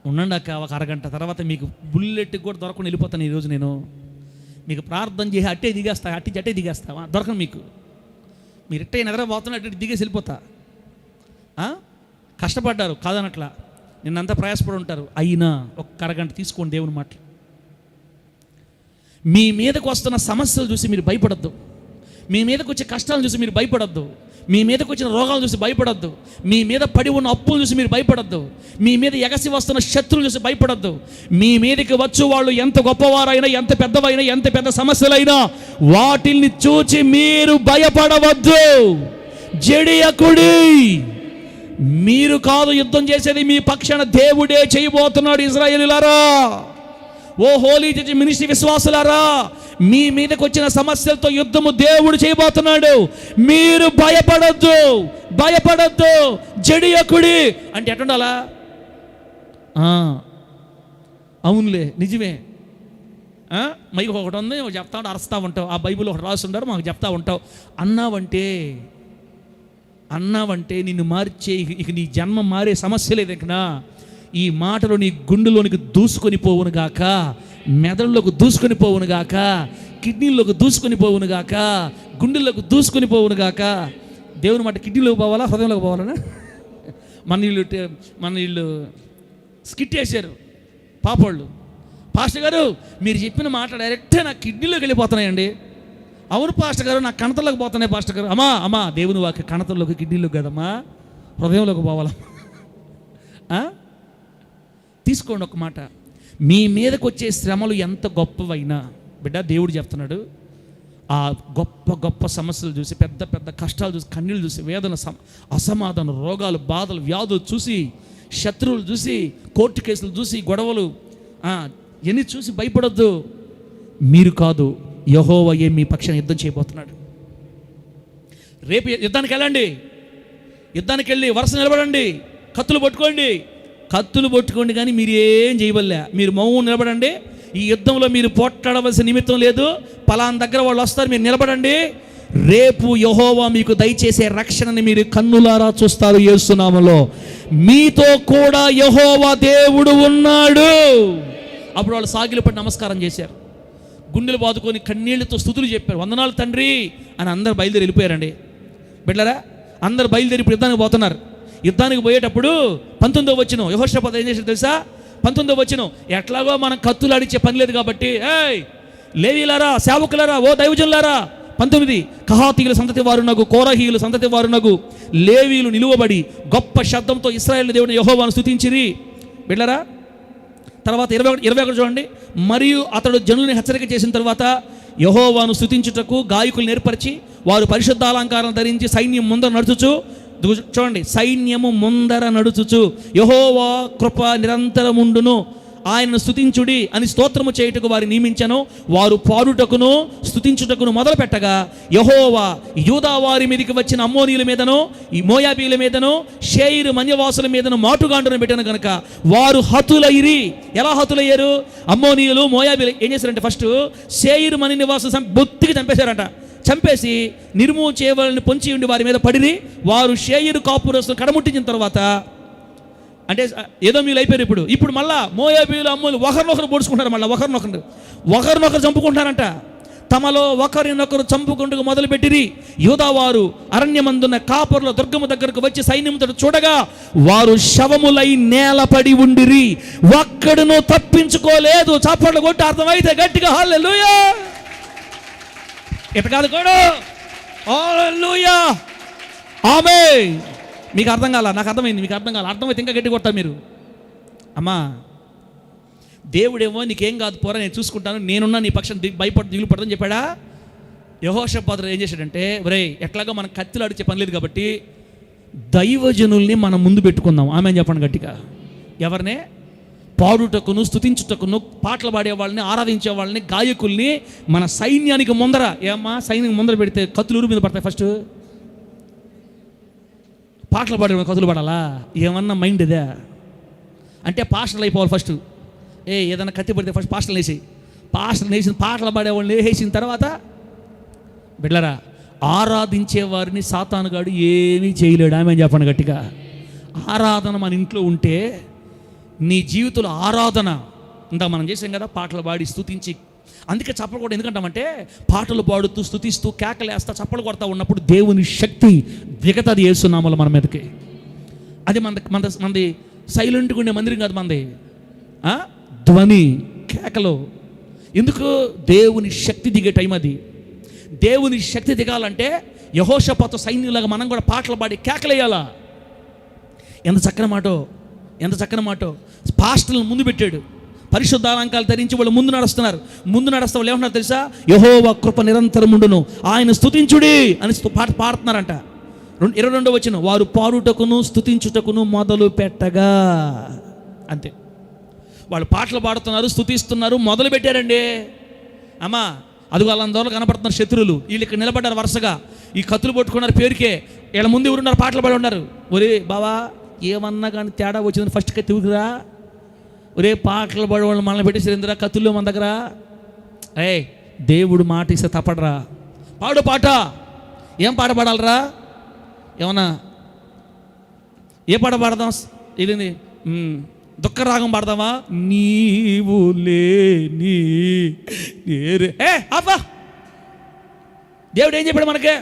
ఉండండి అక్క, ఒక అరగంట తర్వాత మీకు బుల్లెట్కి కూడా దొరకకుండా వెళ్ళిపోతాను. ఈరోజు నేను మీకు ప్రార్థన చేసి అట్టే దిగేస్తా దొరకను మీకు. మీరు ఎట్టే నిద్రపోతున్నా అట్టి దిగేసి వెళ్ళిపోతా. కష్టపడ్డారు కాదనట్లా, నిన్నంతా ప్రయాసపడి ఉంటారు. అయినా ఒక్క అరగంట తీసుకోండి దేవుని మాటలు. మీ మీదకు వస్తున్న సమస్యలు చూసి మీరు భయపడద్దు. మీ మీదకు వచ్చే కష్టాలను చూసి మీరు భయపడద్దు. మీ మీదకు వచ్చిన రోగాలు చూసి భయపడద్దు. మీ మీద పడి ఉన్న అప్పులు చూసి మీరు భయపడద్దు. మీ మీద ఎగసి వస్తున్న శత్రువులు చూసి భయపడద్దు. మీ మీదకి వచ్చు వాళ్ళు ఎంత గొప్పవారైనా, ఎంత పెద్దవైనా, ఎంత పెద్ద సమస్యలైనా వాటిల్ని చూచి మీరు భయపడవద్దు. జడియకుడి. మీరు కాదు యుద్ధం చేసేది, మీ పక్షాన దేవుడే చేయబోతున్నాడు. ఇశ్రాయేలులారా, ఓ హోలీ చర్చ్ మినిస్ట్రీ విశ్వాసులారా, మీ మీదకి వచ్చిన సమస్యలతో యుద్ధము దేవుడు చేయబోతున్నాడు. మీరు భయపడొద్దు, జడియకుడి. అంటే ఎట్టుండాలా? అవునులే, నిజమే. మైకు ఒకటి ఉంది, చెప్తా ఉంటావు, అరుస్తూ ఉంటావు. ఆ బైబిల్ ఒకటి రాసి ఉంటారు, మాకు చెప్తా ఉంటావు. అన్నావంటే నిన్ను మార్చే, ఇక నీ జన్మ మారే సమస్య లేదు. ఇక ఈ మాటలు నీ గుండెలోనికి దూసుకొని పోవును గాక, మెదడులోకి దూసుకొని పోవును గాక, కిడ్నీల్లోకి దూసుకొని పోవును గాక, గుండెల్లోకి దూసుకొని పోవును గాక. దేవుని మాట కిడ్నీలోకి పోవాలా, హృదయంలోకి పోవాలనా? మన వీళ్ళు స్కిట్ వేశారు పాపోళ్ళు. పాస్టర్ గారు మీరు చెప్పిన మాట డైరెక్ట్గా నా కిడ్నీలోకి వెళ్ళిపోతున్నాయండి. అవును పాస్టర్ గారు, నా కణతల్లోకి పోతున్నాయి పాస్టర్ గారు. అమ్మా దేవుని వాక్య కణతల్లోకి, కిడ్నీలోకి కదమ్మా, హృదయంలోకి పోవాలమ్మా. తీసుకోండి ఒక మాట. మీ మీదకి వచ్చే శ్రమలు ఎంత గొప్పవైనా బిడ్డ, దేవుడు చెప్తున్నాడు, ఆ గొప్ప సమస్యలు చూసి, పెద్ద పెద్ద కష్టాలు చూసి, కన్నీళ్ళు చూసి, వేదన, అసమాధానం, రోగాలు, బాధలు, వ్యాధులు చూసి, శత్రువులు చూసి, కోర్టు కేసులు చూసి, గొడవలు ఎన్ని చూసి భయపడొద్దు. మీరు కాదు, యెహోవాయే మీ పక్షాన యుద్ధం చేయబోతున్నాడు. రేపు యుద్ధానికి వెళ్ళండి, యుద్ధానికి వెళ్ళి వరుస నిలబడండి, కత్తులు పట్టుకోండి, కత్తులు పట్టుకోండి కానీ మీరు ఏం చేయబల్లే, మీరు మౌనం నిలబడండి. ఈ యుద్ధంలో మీరు పోట్లాడవలసిన నిమిత్తం లేదు. పలానా దగ్గర వాళ్ళు వస్తారు, మీరు నిలబడండి. రేపు యెహోవా మీకు దయచేసే రక్షణని మీరు కన్నులారా చూస్తారు. యేసు నామములో మీతో కూడా యెహోవా దేవుడు ఉన్నాడు. అప్పుడు వాళ్ళు సాగిలపడి నమస్కారం చేశారు, గుండెలు బాదుకొని కన్నీళ్లతో స్తుతులు చెప్పారు. వందనాలు తండ్రి అని అందరు బయలుదేరి వెళ్ళిపోయారండి. బిడ్డలారా, అందరు బయలుదేరి ఇప్పుడు యుద్ధానికి పోతున్నారు. యుద్ధానికి పోయేటప్పుడు 19వ వచనం యెహోషాపాతు ఏం చేశాడు తెలుసా? 19వ వచనం, ఎట్లాగో మనం కత్తులు ఆడిచ్చే పని లేదు కాబట్టి, ఏయ్ లేవీలారా, సేవకులారా, ఓ దైవజనులారా. 19, కహాతీయుల సంతతి వారునగు, కోరహీయుల సంతతి వారునగు లేవీలు నిలువబడి గొప్ప శబ్దంతో ఇశ్రాయేలు దేవుని యెహోవాను స్తుతించిరి. బిడ్డలారా, తర్వాత 21 చూడండి. మరియు అతడు జనులను హెచ్చరిక చేసిన తర్వాత యెహోవాను స్తుతించుటకు గాయకులను ఏర్పరిచి వారు పరిశుద్ధాలంకారం ధరించి సైన్యం ముందర నడుచుచు, చూడండి, సైన్యము ముందర నడుచుచు యెహోవా కృప నిరంతరముండును, ఆయనను స్తుతించుడి అని స్తోత్రము చేయుటకు వారిని నియమించను. వారు పాడుటకును స్తుతించుటకును మొదలు పెట్టగా యెహోవా యూదా వారి మీదకి వచ్చిన అమ్మోనీయుల మీదను, ఈ మోయాబీల మీదను, షేయిరు మన్యవాసుల మీదను మాటుగాండును పెట్టాను కనుక వారు హతులైరి. ఎలా హతులయ్యారు? అమ్మోనీయులు, మోయాబీలు ఏం చేశారంటే, ఫస్ట్ షేయిరు మన్య నివాసులు బొత్తికి చంపేశారంట. చంపేసి నిర్మూలన చేయవాలని పొంచి ఉండి వారి మీద పడిరి. వారు షేయిరు కాపురస్తులు కడముట్టించిన తర్వాత, అంటే ఏదో మీరు అయిపోయారు. ఇప్పుడు మళ్ళా మోయాబీలు, అమ్మోలు ఒకరినొకరు పొడుచుకుంటారు. మళ్ళీ ఒకరినొకరు చంపుకుంటారంట. తమలో ఒకరినొకరు చంపుకుంటూ మొదలుపెట్టిరి. యూదావారు అరణ్యమందున్న కాపురుల దుర్గము దగ్గరకు వచ్చి సైన్యంతో చూడగా వారు శవములై నేలపడి ఉండిరి, ఒక్కడును తప్పించుకోలేదు. చప్పట్లు కొట్టి అర్థమైతే గట్టిగా హల్లెలూయా. ఎట కాదు కూడా హల్లెలూయా ఆమేన్. మీకు అర్థం కాల? నాకు అర్థమైంది. మీకు అర్థం కాల? అర్థమైతే ఇంకా గట్టి కొడతారు మీరు. అమ్మా, దేవుడేమో నీకేం కాదు పోరా, నేను చూసుకుంటాను, నేనున్నా నీ పక్షం, భయపడి దిగులు పడదని చెప్పాడా? యెహోషాపాతు ఏం చేశాడంటే, ఒరే ఎట్లాగో మనం కత్తులు ఆడిచ్చే పని లేదు కాబట్టి దైవజనుల్ని మనం ముందు పెట్టుకుందాం. ఆమె చెప్పండి గట్టిగా. ఎవరినే? పాడుటకును, స్తుతించుటకును, పాటలు పాడే వాళ్ళని, ఆరాధించే వాళ్ళని, గాయకుల్ని మన సైన్యానికి ముందర. ఏమ్మా, సైన్యం ముందర పెడితే కత్తులు ఊరి మీద పడతాయి. ఫస్ట్ పాటలు పాడే కత్తులు పడాలా? ఏమన్నా మైండ్ ఇదే అంటే పాస్టర్లు అయిపోవాలి ఫస్ట్. ఏదైనా కత్తి పడితే ఫస్ట్ పాస్టర్లు వేసి, పాస్టర్లు వేసిన పాటలు పాడేవాళ్ళని వేసిన తర్వాత, బిడ్డలారా, ఆరాధించే వారిని సాతానుగాడు ఏమీ చేయలేడు. ఆమె చెప్పండి గట్టిగా. ఆరాధన మన ఇంట్లో ఉంటే నీ జీవితంలో ఆరాధన, ఇందాక మనం చేసాం కదా, పాటలు పాడి స్తుతించి. అందుకే చప్పలు కొడతాం. ఎందుకంటామంటే పాటలు పాడుతూ, స్తుతిస్తూ, కేకలేస్తా, చప్పలు కొడతా ఉన్నప్పుడు దేవుని శక్తి దిగతది యేసు నామములో మన మీదకి. అది మనది సైలెంట్గా ఉండే మందిరం కాదు, మనది ధ్వని, కేకలు. ఎందుకు? దేవుని శక్తి దిగే టైం అది. దేవుని శక్తి దిగాలంటే యెహోషాపాతు సైన్యులాగా మనం కూడా పాటలు పాడి కేకలేయాలా. ఎంత చక్కని మాటో, ఎంత చక్కని మాటో. పాస్టర్లను ముందు పెట్టాడు. పరిశుద్ధాలంకాలు ధరించి వాళ్ళు ముందు నడుస్తున్నారు. ముందు నడుస్తా వాళ్ళు ఏమంటున్నారు తెలుసా? యెహోవా కృప నిరంతరం ఉండును, ఆయన స్తుతించుడి అని పాట పాడుతున్నారంట. 22వ వచనం, వారు పాడుటకును స్తుతించుటకును మొదలు పెట్టగా. అంతే, వాళ్ళు పాటలు పాడుతున్నారు, స్తుతిస్తున్నారు, మొదలు పెట్టారండి. అమ్మా, అదిగో వాళ్ళందరూ కనపడుతున్నారు శత్రువులు. వీళ్ళు ఇక్కడ నిలబడ్డారు వరుసగా, ఈ కత్తులు పట్టుకున్నారు పేరుకే. వీళ్ళ ముందు ఎవరున్నారు? పాటలు పాడి ఉన్నారు. ఒరే బావా, ఏమన్నా కానీ తేడా వచ్చిందని ఫస్ట్ కత్తి ఊరుకురా. ఒరే పాటలు పాడే వాళ్ళు మనల్ని పెట్టేసారు, కత్తుల్లో మన దగ్గర. దేవుడు మాట ఇస్తే తప్పడరా. పాడు పాట. ఏం పాట పాడాలరా? ఏమన్నా ఏ పాట పాడదాం? ఇది దుఃఖ రాగం పాడదామా? నీవు లేని అబ్బా, దేవుడు ఏం చెప్పాడు మనకే?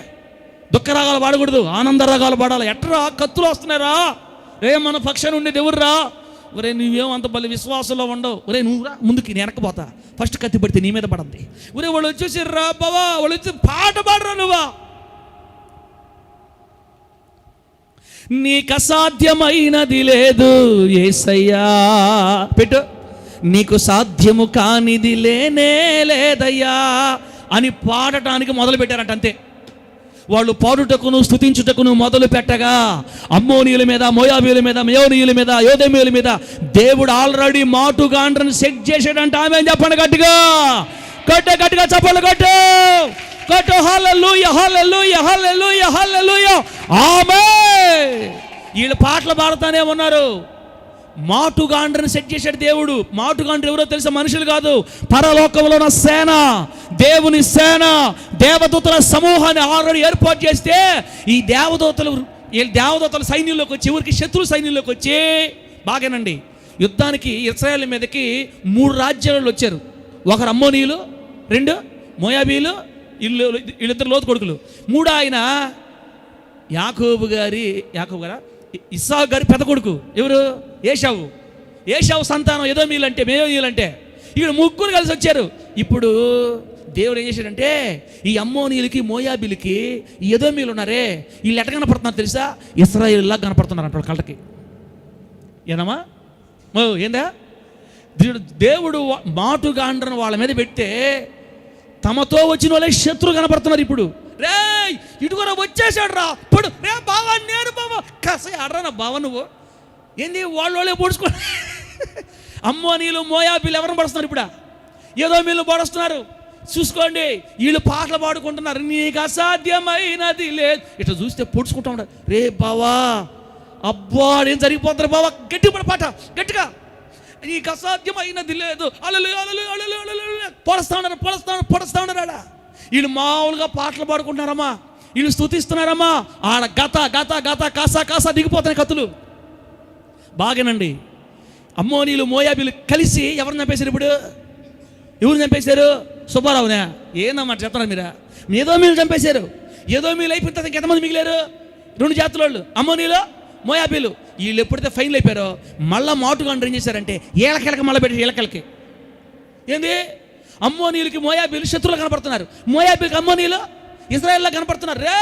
దుఃఖ రాగాలు పాడకూడదు, ఆనంద రాగాలు పాడాలి. ఎట్రా కత్తులు వస్తున్నారా? మన పక్షాన్ని ఉండేది ఎవర్రా? ఒరే నువ్వేమో అంత బలి విశ్వాసంలో ఉండవు. ఒరే నువ్వు రా ముందుకి, నేను వెనకపోతా. ఫస్ట్ కత్తి పడితే నీ మీద పడద్ది. ఒరే వాళ్ళు వచ్చేసి రా బావా, వాళ్ళు వచ్చి పాట పాడరా నువ్వా. నీకు అసాధ్యమైనది లేదు యేసయ్యా, పెట్టు. నీకు సాధ్యము కానిది లేనే లేదయ్యా అని పాడటానికి మొదలు పెట్టారంట. అంతే, వాళ్ళు పాడుటకును స్తుతించుటకును మొదలు పెట్టగా అమ్మోనీయుల మీద, మోయాబీయుల మీద, మెయోనీయుల మీద, యోదెమీయుల మీద దేవుడు ఆల్రెడీ మాటుగాండ్రని సెట్ చేశాడంట. ఆమె చెప్పండి గట్టిగా, గట్టిగా చప్పట్లు కొట్టు. హల్లెలూయా, హల్లెలూయా, హల్లెలూయా, హల్లెలూయా, ఆమేన్. వీళ్ళు పాటలు పాడుతానే ఉన్నారు. మాటుగాండ్రని సెట్ చేశాడు దేవుడు. మాటుగాండ్రు ఎవరో తెలుసా? మనుషులు కాదు, పరలోకంలో ఉన్న సేన, దేవుని సేన, దేవదూతల సమూహాన్ని ఆల్రెడీ ఏర్పాటు చేస్తే ఈ దేవదూతల సైన్యంలోకి వచ్చి, ఊరికి శత్రు సైన్యంలోకి వచ్చి, బాగానండి, యుద్ధానికి ఇశ్రాయేలు మీదకి 3 రాజ్యాలు వచ్చారు. ఒకరు అమ్మోనీయులు, 2 మోయాబీలు, వీళ్ళిద్దరు లోతు కొడుకులు, 3 ఆయన యాకోబు గారా ఇస్సాకు గారి పెద్ద కొడుకు ఎవరు? ఏశావు సంతానం ఎదోమీలంటే, మేయోమీలంటే వీళ్ళు 3 కలిసి వచ్చారు. ఇప్పుడు దేవుడు ఏం చేశాడంటే ఈ అమ్మోనీయులకి మోయాబీలకి ఈ ఎదోమీలు ఉన్నారే, వీళ్ళు ఎట్లా కనపడుతున్నారు తెలుసా? ఇశ్రాయేలులా కనపడుతున్నారు అంటాడు కళ్ళకి. ఏనమ్మా ఏందా? దేవుడు మాటుగాండ్రను వాళ్ళ మీద పెడితే తమతో వచ్చిన వాళ్ళే శత్రువు కనపడుతున్నారు. ఇప్పుడు రే ఇటుకరా వచ్చేసాడు రా, పడు రే బావా, నేను బావా కస ఆడరా నా బావ, నువ్వు ఏంది వాళ్ళే పొడుచుకో. అమ్మోనీయులు మోయాబీలు ఎవరిని పడుతున్నారు? ఇప్పుడు ఏదో వీళ్ళు పడుస్తున్నారు. చూసుకోండి, వీళ్ళు పాటలు పాడుకుంటున్నారు, నీకు అసాధ్యమైనది లేదు. ఇట్లా చూస్తే పొడుచుకుంటా ఉంటారు. రే బావా, అబ్బా ఏం జరిగిపోతారు బావా, గట్టి పాట గట్టిగా, నీకు అసాధ్యమైనది లేదు. పొడుస్తా ఉన్నారు. వీళ్ళు మామూలుగా పాటలు పాడుకుంటున్నారమ్మా, వీళ్ళు స్తుతిస్తున్నారమ్మా. ఆడ గత గత గత కాసా దిగిపోతున్నాయి కత్తులు. బాగానండి, అమ్మోనీలు మోయాబీలు కలిసి ఎవరిని చంపేశారు? ఇప్పుడు ఎవరు చంపేశారు? సుబ్బారావునే. ఏందన్నమాట చెప్తున్నారు మీరు? ఏదోమీలు చంపేశారు. ఏదోమీలు అయిపోయిన తర్వాత ఎంతమంది మిగిలారు? 2 జాతుల వాళ్ళు, అమ్మోనీలు మోయాబీలు. వీళ్ళు ఎప్పుడైతే ఫైనల్ అయిపోయారో మళ్ళీ మాటుగాండ్రు ఏం చేశారంటే ఏలకెలకి మళ్ళీ పెట్టి ఏలకెలకి ఏంది అమ్మోనీయులకి మోయాబీలు శత్రువులు కనపడుతున్నారు, మోయాబీలకి అమ్మోనీయులు ఇశ్రాయేల్లో కనపడుతున్నారు. రే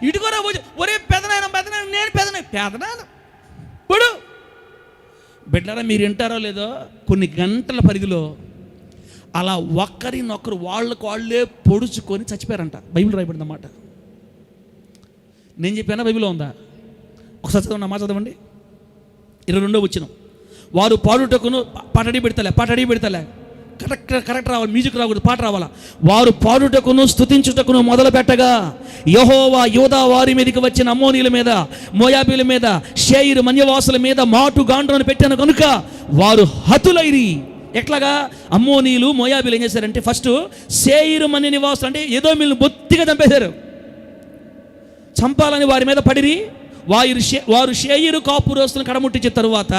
ఇటుకోరా, ఒరే పెదనాయన నేను పెదనాయన ఇప్పుడు బిడ్డరా, మీరు వింటారో లేదో, కొన్ని గంటల పరిధిలో అలా ఒక్కరినొక్కరు వాళ్ళే పొడుచుకొని చచ్చిపోయారంట. బైబిల్ రాయబడిందన్నమాట. నేను చెప్పానా? బైబిల్లో ఉందా? ఒకసారి చదవండి, అమ్మా చదవండి. 22వ వచనం. వారు పాడుటకును పాటడి పెడతలే కరెక్ట్ రావాలి, మ్యూజిక్ రాకూడదు, పాట రావాలా. వారు పాడుటకును స్తుతించుటకును మొదలు పెట్టగా యెహోవా యూదా వారి మీదకి వచ్చిన అమ్మోనీయుల మీద, మోయాబీల మీద, షేయిరు మన్యవాసుల మీద మాటుగాండ్రను పెట్టాను కనుక వారు హతులైరి. ఎట్లాగా? అమ్మోనీయులు మోయాబీలు ఏం చేశారంటే ఫస్ట్ షేయిరు మన్య నివాసులు అంటే ఎదోమీయులను బొత్తిగా చంపేశారు. చంపాలని వారి మీద పడిరి. వారు షేయిరు కాపురస్తులను కడముట్టించిన తరువాత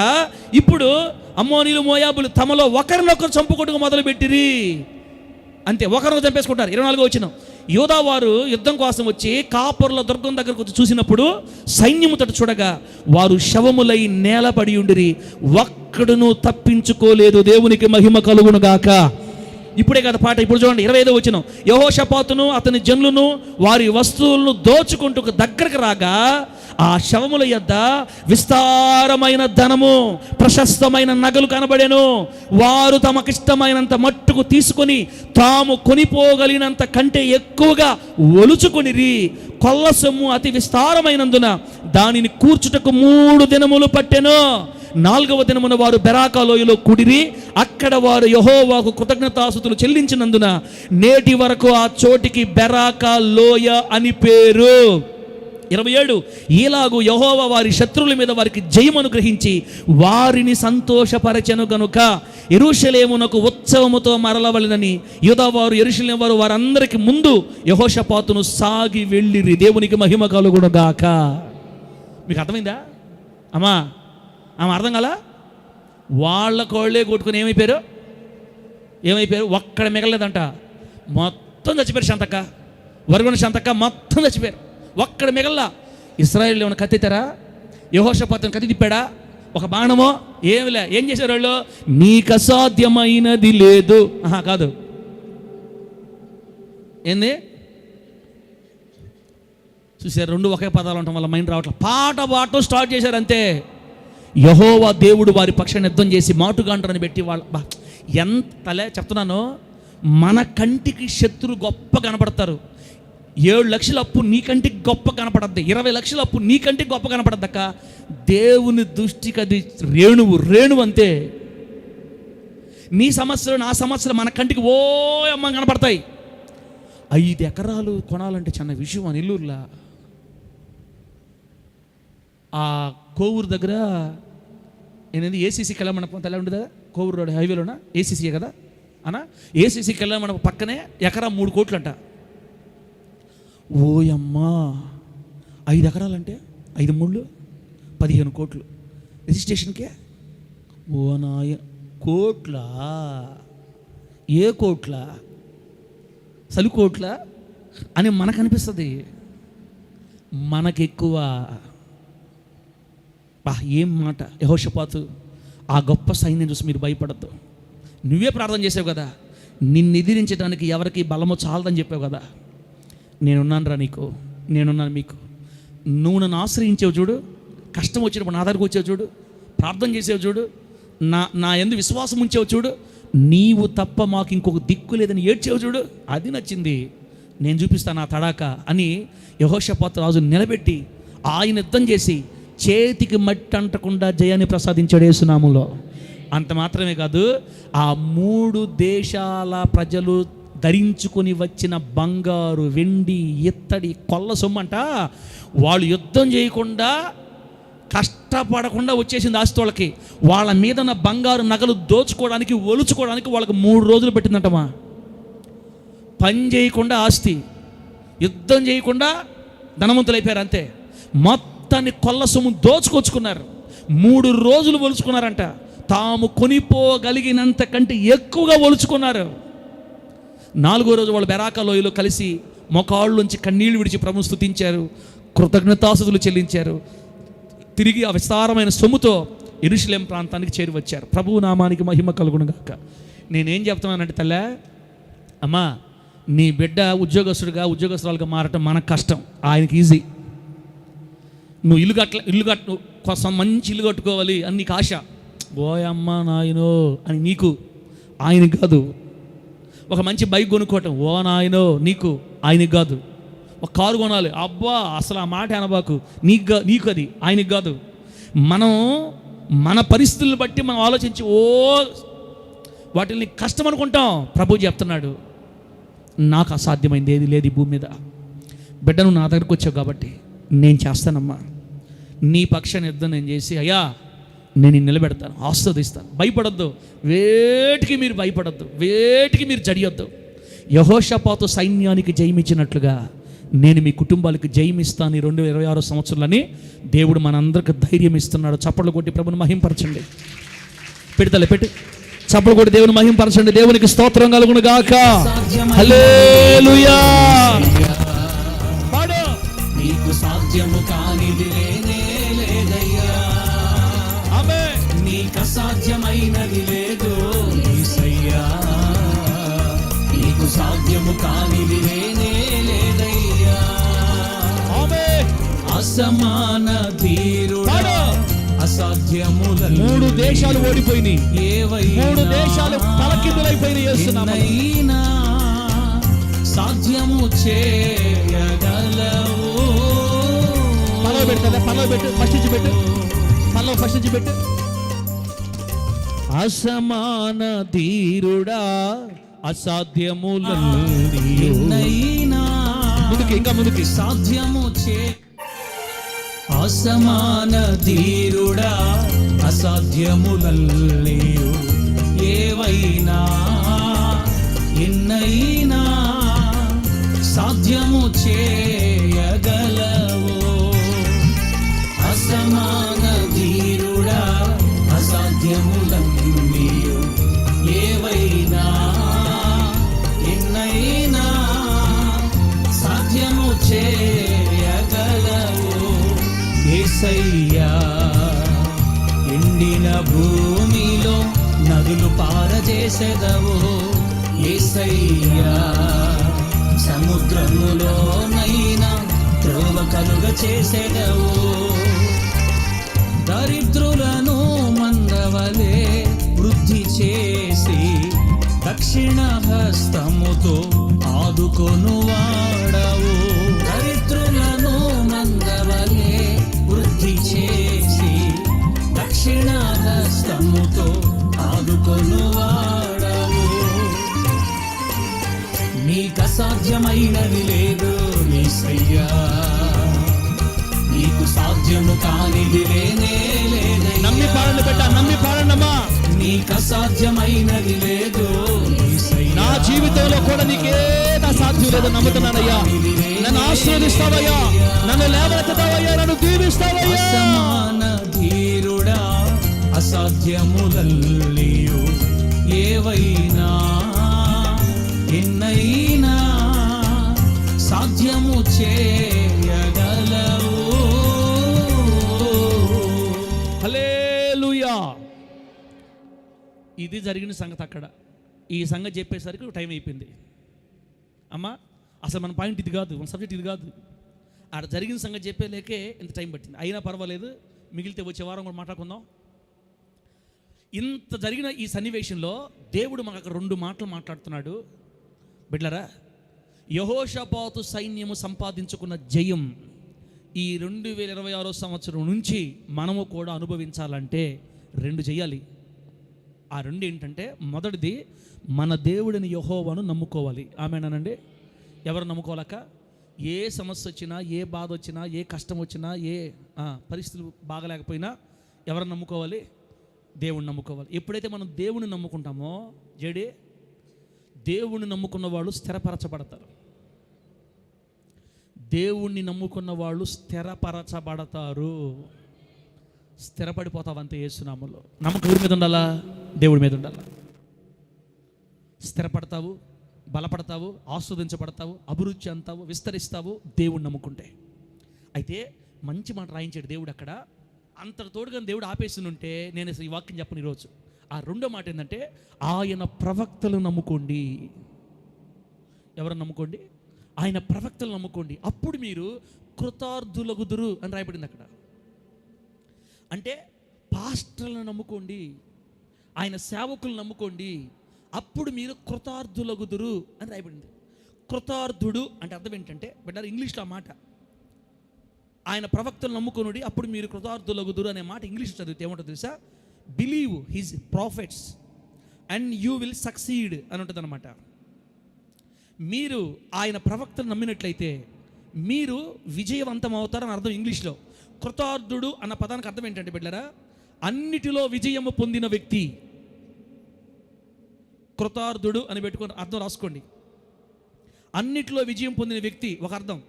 ఇప్పుడు అమ్మోనీయులు మోయాబులు తమలో ఒకరినొకరు చంపుకొట్టుకు మొదలుపెట్టిరి. అంతే, ఒకరిని చంపేసుకుంటారు. 24వ వచనం. యూదా వారు యుద్ధం కోసం వచ్చి కాపురుల దుర్గం దగ్గరకు వచ్చి చూసినప్పుడు సైన్యము తట చూడగా వారు శవములై నేలపడి ఉండిరి, ఒక్కడును తప్పించుకోలేదు. దేవునికి మహిమ కలుగును గాక. ఇప్పుడే కదా పాట. ఇప్పుడు చూడండి 25వ వచనం. యెహోషాపాతును అతని జనులను వారి వస్తువులను దోచుకుంటూ దగ్గరకు రాగా ఆ శవముల యొద్ద విస్తారమైన ధనము, ప్రశస్తమైన నగలు కనబడెను. వారు తమకిష్టమైనంత మట్టుకు తీసుకొని తాము కొనిపోగలిగినంత కంటే ఎక్కువగా ఒలుచుకొనిరి. కొల్ల సొమ్ము అతి విస్తారమైనందున దానిని కూర్చుటకు 3 దినములు పట్టెను. 4వ దినమున వారు బెరాకా లోయలో కూడిరి. అక్కడ వారు యెహోవాకు కృతజ్ఞతాస్తుతులు చెల్లించినందున నేటి వరకు ఆ చోటికి బెరాకా లోయ అని పేరు. 27. ఈలాగు యెహోవా వారి శత్రువుల మీద వారికి జయమును గ్రహించి వారిని సంతోషపరచెను గనుక యెరూషలేమునకు ఉత్సవముతో మరలవలెనని యూదా వారు యెరూషలేము వారు వారందరికి ముందు యెహోషాపాతును సాగి వెళ్ళిరి. దేవునికి మహిమ కలుగును గాక. మీకు అర్థమైందా అమ్మా? ఆమె అర్థం కాలా? వాళ్ళ కోళ్ళే కొట్టుకుని ఏమైపోయారు? ఒక్కడ మిగలలేదంట, మొత్తం చచ్చిపోయారు. శాంతక్క, వరుగున శాంతక్క మొత్తం చచ్చిపోయారు, ఒక్కడ మిగల్లా. ఇశ్రాయేలు ఏమైనా కత్తితారా? యెహోషాపాతును కత్తి తిప్పాడా? ఒక బాణమో ఏమిలే. ఏం చేశారు వాళ్ళు? నీకు అసాధ్యమైనది లేదు. కాదు, ఏంది చూసారు? 2 ఒకే పదాలు ఉండటం వల్ల మైండ్ రావట్లేదు. పాట పాడటం స్టార్ట్ చేశారు అంతే. యెహోవా దేవుడు వారి పక్షాన్ని యుద్ధం చేసి మాటుగాండ్రని పెట్టి వాళ్ళ ఎంతలే చెప్తున్నాను. మన కంటికి శత్రు గొప్ప కనపడతారు. 7 లక్షల అప్పు నీ కంటికి గొప్ప కనపడద్దు, 20 లక్షల అప్పు నీ కంటికి గొప్ప కనపడద్దక్క. దేవుని దృష్టికి అది రేణువు అంతే. నీ సమస్యలు నా సమస్యలు మన కంటికి ఓ అమ్మ కనపడతాయి. 5 ఎకరాలు కొనాలంటే చిన్న విషయం. అని నెల్లూరులో ఆ కోవూరు దగ్గర ఏంటంటే ఏసీసీ కళ్యాణ మండపం ఎలా ఉండదు కదా, కోవూరు రోడ్ హైవేలోనా ఏసీసీ కదా అన్న. ఏసీసీ కళ్యాణ మండపం పక్కనే ఎకరా 3 కోట్లు అంట. ఓయమ్మా, 5 ఎకరాలంటే 5 3 15 కోట్లు రిజిస్ట్రేషన్కే. ఓ నాయ, కోట్లా? ఏ కోట్లా? సలి కోట్లా అని మనకు అనిపిస్తుంది. మనకెక్కువ. ఏం మాట యెహోషాపాతు, ఆ గొప్ప సైన్యం చూసి మీరు భయపడద్దు. నువ్వే ప్రార్థన చేసావు కదా, నిన్ను ఎదిరించడానికి ఎవరికి బలమో చాలదని చెప్పావు కదా. నేనున్నాను రా నీకు, నేనున్నాను మీకు. నువ్వు నన్ను ఆశ్రయించావు చూడు, కష్టం వచ్చినప్పుడు నా దగ్గరకు వచ్చావు చూడు, ప్రార్థన చేసావు చూడు, నా యందు విశ్వాసం ఉంచావు చూడు, నీవు తప్ప మాకు ఇంకొక దిక్కు లేదని ఏడ్చావు చూడు, అది నచ్చింది. నేను చూపిస్తాను ఆ తడాక అని యెహోషాపాతు రాజు నిలబెట్టి ఆయన యుద్ధం చేసి చేతికి మట్టి అంటకుండా జయాన్ని ప్రసాదించాడు యేసునామములో. అంత మాత్రమే కాదు, ఆ 3 దేశాల ప్రజలు ధరించుకొని వచ్చిన బంగారు, వెండి, ఇత్తడి, కొల్ల సొమ్మంట వాళ్ళు యుద్ధం చేయకుండా కష్టపడకుండా వచ్చేసింది ఆస్తి వాళ్ళకి. వాళ్ళ మీద ఉన్న బంగారు నగలు దోచుకోవడానికి, ఒలుచుకోవడానికి వాళ్ళకి 3 రోజులు పెట్టిందంటమా. పని చేయకుండా ఆస్తి, యుద్ధం చేయకుండా ధనవంతులు అయిపోయారు అంతే. మొత్తాన్ని కొల్ల సొమ్ము దోచుకొచ్చుకున్నారు. 3 రోజులు ఒలుచుకున్నారంట. తాము కొనిపోగలిగినంత కంటే ఎక్కువగా ఒలుచుకున్నారు. 4వ రోజు వాళ్ళు బెరాకా లోయలో కలిసి మోకాళ్ళలోంచి కన్నీళ్లు విడిచి ప్రభువును స్తుతించారు, కృతజ్ఞతాస్తుతులు చెల్లించారు. తిరిగి ఆ విస్తారమైన సొమ్ముతో యెరూషలేం ప్రాంతానికి చేరి వచ్చారు. ప్రభువు నామానికి మహిమ కలుగునుగాక. నేనేం చెప్తున్నానంటే, తల్లే అమ్మా, నీ బిడ్డ ఉద్యోగస్తురాలుగా మారటం మనకు కష్టం, ఆయనకి ఈజీ. నువ్వు ఇల్లు కట్టు కోసం మంచి ఇల్లు కట్టుకోవాలి అని నీకు ఆశ. ఓయమ్మ నాయనో అని నీకు, ఆయనకి కాదు. ఒక మంచి బైక్ కొనుక్కోవటం, ఓ నాయనో నీకు, ఆయనకి కాదు. ఒక కారు కొనాలి, అబ్బా అసలు ఆ మాట అనబాకు, నీకు అది, ఆయనకి కాదు. మనం మన పరిస్థితులను బట్టి మనం ఆలోచించి వాటిని కష్టం అనుకుంటాం. ప్రభు చెప్తున్నాడు, నాకు అసాధ్యమైంది ఏది లేదు ఈ భూమి మీద. బిడ్డను నా దగ్గరకు వచ్చావు కాబట్టి నేను చేస్తానమ్మా. నీ పక్షాన్ని యుద్ధం నేను చేసి, అయ్యా నేను నిలబెడతాను, ఆస్వాదిస్తాను. భయపడొద్దు, వేటికి మీరు భయపడొద్దు, వేటికి మీరు జడియొద్దు. యెహోషాపాతు సైన్యానికి జయమిచ్చినట్లుగా నేను మీ కుటుంబాలకు జయమిస్తాను ఈ 2026 సంవత్సరాలని దేవుడు మనందరికి ధైర్యం ఇస్తున్నాడు. చప్పట్లు కొట్టి ప్రభుని మహింపరచండి. పెట్టి చప్పట్లు కొట్టి దేవుని మహింపరచండి. దేవునికి స్తోత్రం కలుగును గాక. హల్లెలూయా. నీకు సాధ్యము కానిది లేనే లేదయ్యా, నీకు అసాధ్యమైనది లేదు యేసయ్యా. నీకు సాధ్యము కానిది లేనే లేదయ్యా. అసమాన ధీరుడా, అసాధ్యములను 3 దేశాలు ఓడిపోయినాయి, ఏవైనా 3 దేశాలు తలకిందులైపోయినాయి. ఎన్నైనా సాధ్యము చేయగలవు. ఫస్ట్ పెట్టు. అసమాన ధీరుడా, అసాధ్యములను ముందుకి సాధ్యము అసమాన ధీరుడా, అసాధ్యములన్నీ ఏవైనా ఎన్నైనా సాధ్యము చేయగలవు. అసమాన ధీరుడా, అసాధ్యములన్నీ ఏవైనా ఎన్నైనా సాధ్యము చేయగలవు. యేసయ్యా, ఎండిన భూమిలో నదులు పారజేసెదవు. యేసయ్యా, సముద్రములోనైనా త్రోవ కలుగ చేసెదవు. దరిద్రులను మందవలే వృద్ధి చేసి దక్షిణ హస్తముతో ఆదుకొను వాడవు. దరిద్రులను మందవలే వృద్ధి చేసి దక్షిణ హస్తముతో ఆదుకొను వాడవు. నీకు అసాధ్యమైనది లేదు యేసయ్యా, నీకు సాధ్యము కానిది లేనే లేదయ్యా. నమ్మి పాడండి బిడ్డ, నమ్మి పాడండమ్మా. నీకు అసాధ్యమైనది లేదు యేసయ్యా. నా జీవితంలో కూడా నీకే అసాధ్యం లేదు నమ్ముతున్నానయ్యా. నన్ను ఆశీర్వదిస్తావయ్యా, నన్ను లేవనెత్తుతావయ్యా, నన్ను దీవిస్తావయ్యా. అసమాన ధీరుడా, అసాధ్యములల్లియు ఏవైనా ఎన్నైనా సాధ్యము చేయగలవు. హల్లెలూయా. ఇది జరిగిన సంగతి అక్కడ. ఈ సంగతి చెప్పేసరికి టైం అయిపోయింది. అమ్మా అసలు మన పాయింట్ ఇది కాదు, మన సబ్జెక్ట్ ఇది కాదు. ఆడ జరిగిన సంగతి చెప్పేలేకే ఇంత టైం పట్టింది. అయినా పర్వాలేదు, మిగిలితే వచ్చే వారం కూడా మాట్లాడుకుందాం. ఇంత జరిగిన ఈ సన్నివేశంలో దేవుడు మనకు అక్కడ 2 మాటలు మాట్లాడుతున్నాడు. బిడ్డలారా, యెహోషాపాతు సైన్యము సంపాదించుకున్న జయం ఈ 2026 సంవత్సరం నుంచి మనము కూడా అనుభవించాలంటే 2 చేయాలి. ఆ 2 ఏంటంటే, మొదటిది మన దేవుడిని యెహోవాను నమ్ముకోవాలి. ఆమేనండి. ఎవరు నమ్ముకోలేక? ఏ సమస్య వచ్చినా, ఏ బాధ వచ్చినా, ఏ కష్టం వచ్చినా, ఏ పరిస్థితులు బాగలేకపోయినా ఎవరు నమ్ముకోవాలి? దేవుణ్ణి నమ్ముకోవాలి. ఎప్పుడైతే మనం దేవుణ్ణి నమ్ముకుంటామో దేవుణ్ణి నమ్ముకున్న వాళ్ళు స్థిరపరచబడతారు. దేవుణ్ణి నమ్ముకున్న వాళ్ళు స్థిరపరచబడతారు. స్థిరపడిపోతావు అంతే యేసునామములో. నమ్మకం ఎవరి మీద ఉండాలా? దేవుడి మీద ఉండాలా. స్థిరపడతావు, బలపడతావు, ఆస్వాదించబడతావు, అభివృద్ధి చెందుతావు, విస్తరిస్తావు దేవుణ్ణి నమ్ముకుంటే. అయితే మంచి మాట రాయించాడు దేవుడు అక్కడ. అంతటి తోడుగా దేవుడు ఆపేస్తుంటే నేను ఈ వాక్యం చెప్పను ఈరోజు. ఆ 2వ మాట ఏంటంటే, ఆయన ప్రవక్తలు నమ్ముకోండి. ఎవరన్నా నమ్ముకోండి? ఆయన ప్రవక్తలు నమ్ముకోండి, అప్పుడు మీరు కృతార్థులగుదురు అని రాయబడింది అక్కడ. అంటే పాస్టర్లను నమ్ముకోండి, ఆయన సేవకులు నమ్ముకోండి, అప్పుడు మీరు కృతార్థులగుదురు అని రాయబడింది. కృతార్థుడు అంటే అర్థం ఏంటంటే, బిడ్డారు ఇంగ్లీష్లో ఆ మాట, ఆయన ప్రవక్తలు నమ్ముకొనుడి అప్పుడు మీరు కృతార్థులగుదురు అనే మాట ఇంగ్లీష్ చదివితే ఏమంటుంది తెలుసా? Believe his profits and you will succeed అని ఉంటుంది అనమాట. మీరు ఆయన ప్రవక్తను నమ్మినట్లయితే మీరు విజయవంతం అవుతారని అర్థం ఇంగ్లీష్లో. కృతార్థుడు అన్న పదానికి అర్థం ఏంటంటే బిడ్డలారా, అన్నిటిలో విజయము పొందిన వ్యక్తి. కృతార్థుడు అని పెట్టుకొని అర్థం రాసుకోండి. అన్నిటిలో విజయం పొందిన వ్యక్తి ఒక అర్థం,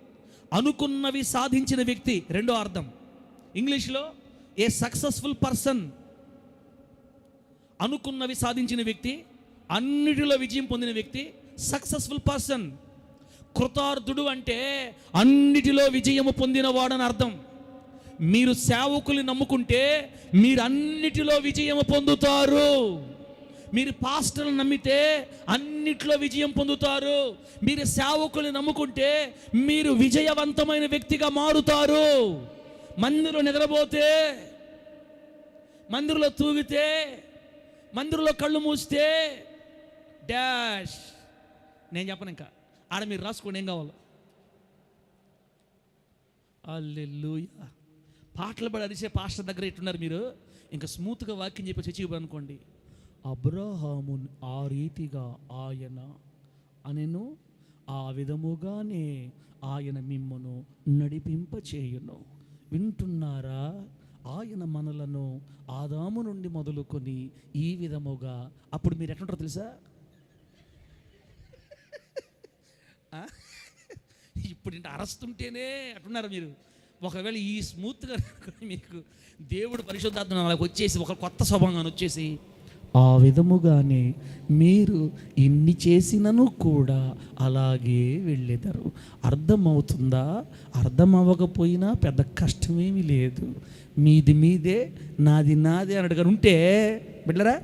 అనుకున్నవి సాధించిన వ్యక్తి రెండో అర్థం. ఇంగ్లీష్లో ఏ సక్సెస్ఫుల్ పర్సన్, అనుకున్నవి సాధించిన వ్యక్తి, అన్నిటిలో విజయం పొందిన వ్యక్తి, సక్సెస్ఫుల్ పర్సన్. కృతార్థుడు అంటే అన్నిటిలో విజయము పొందినవాడని అర్థం. మీరు సేవకుల్ని నమ్ముకుంటే మీరు అన్నిటిలో విజయము పొందుతారు. మీరు పాస్టర్ని నమ్మితే అన్నిట్లో విజయం పొందుతారు. మీరు సేవకుల్ని నమ్ముకుంటే మీరు విజయవంతమైన వ్యక్తిగా మారుతారు. మందిరంలో నిద్రపోతే, మందిరంలో తూగితే, మందిరంలో కళ్ళు మూస్తే డాష్, నేను చెప్పను ఇంకా, ఆడ మీరు రాసుకోండి ఏం కావాలో. హల్లెలూయా. పాటలు పడి అరిసే పాస్టర్ దగ్గర ఎట్టున్నారు మీరు, ఇంకా స్మూత్గా వాక్యం చెప్పి చర్చికి అనుకోండి. అబ్రహాము ఆ రీతిగా ఆయన అనెను, ఆ విధముగానే ఆయన మిమ్మను నడిపింపచేయును. వింటున్నారా? ఆయన మనలను ఆదాము నుండి మొదలుకొని ఈ విధముగా, అప్పుడు మీరు ఎట్లుంటారో తెలుసా? ఇప్పుడు ఇంత అరస్తుంటేనే అట్టున్నారు మీరు. ఒకవేళ ఈ స్మూత్గా మీకు దేవుడు పరిశుద్ధాత్మ అలాగ వచ్చేసి ఒక కొత్త స్వభావంగా వచ్చేసి, ఆ విధముగానే మీరు ఇన్ని చేసినను కూడా అలాగే వెళ్ళేదారు. అర్థమవుతుందా? అర్థం అవ్వకపోయినా పెద్ద కష్టమేమీ లేదు. మీది మీదే, నాది నాదే అన్నట్టుగా ఉంటే బిడ్డరా,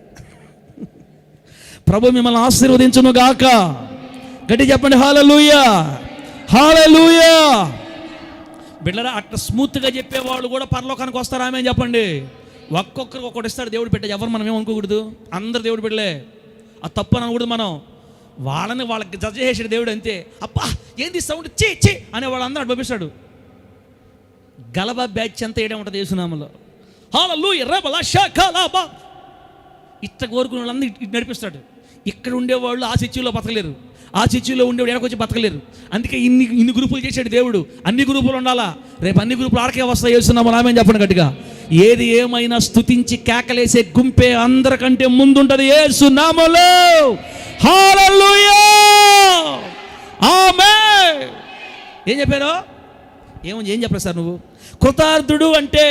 ప్రభు మిమ్మల్ని ఆశీర్వదించును గాక. గట్టి చెప్పండి హల్లెలూయా, హల్లెలూయా. బిడ్డరా, అట్లా స్మూత్గా చెప్పేవాళ్ళు కూడా పరలోకానికి వస్తారు. ఆమె చెప్పండి. ఒక్కొక్కరికి ఒక్కటి ఇస్తాడు దేవుడు. పెట్టే ఎవరు మనం ఏమనుకోకూడదు, అందరు దేవుడు బిడ్డలే. ఆ తప్పు అనకూడదు మనం. వాళ్ళకి జడ్జ్ చేసాడు దేవుడు అంతే. అబ్బా ఏంది సౌండ్ చే చే అనే వాళ్ళు అందరూ పంపిస్తాడు. గలబా బ్యాచ్ అంతా ఏడే ఉంటుంది యేసునామములో. హల్లెలూయా రబలా షకలాబా ఇట్ట కోరుకునే వాళ్ళందరూ ఇటు నడిపిస్తాడు. ఇక్కడ ఉండేవాళ్ళు ఆ చర్చిలో బతకలేరు, ఆ చర్చిలో ఉండేవాడు ఎక్కడికొచ్చి బతకలేరు. అందుకే ఇన్ని గ్రూపులు చేశాడు దేవుడు. అన్ని గ్రూపులు ఉండాలా. రేపు అన్ని గ్రూపులు ఆడకే వస్తాయి యేసునామములో. ఆమేన్ చెప్పండి గట్టిగా. ఏది ఏమైనా స్తుతించి కేకలేసే గుంపే అందరికంటే ముందుంటది యేసు నామములో. హల్లెలూయా, ఆమేన్. ఏం చెప్పారు? ఏం చెప్పారు సార్ నువ్వు? కృతార్థుడు అంటే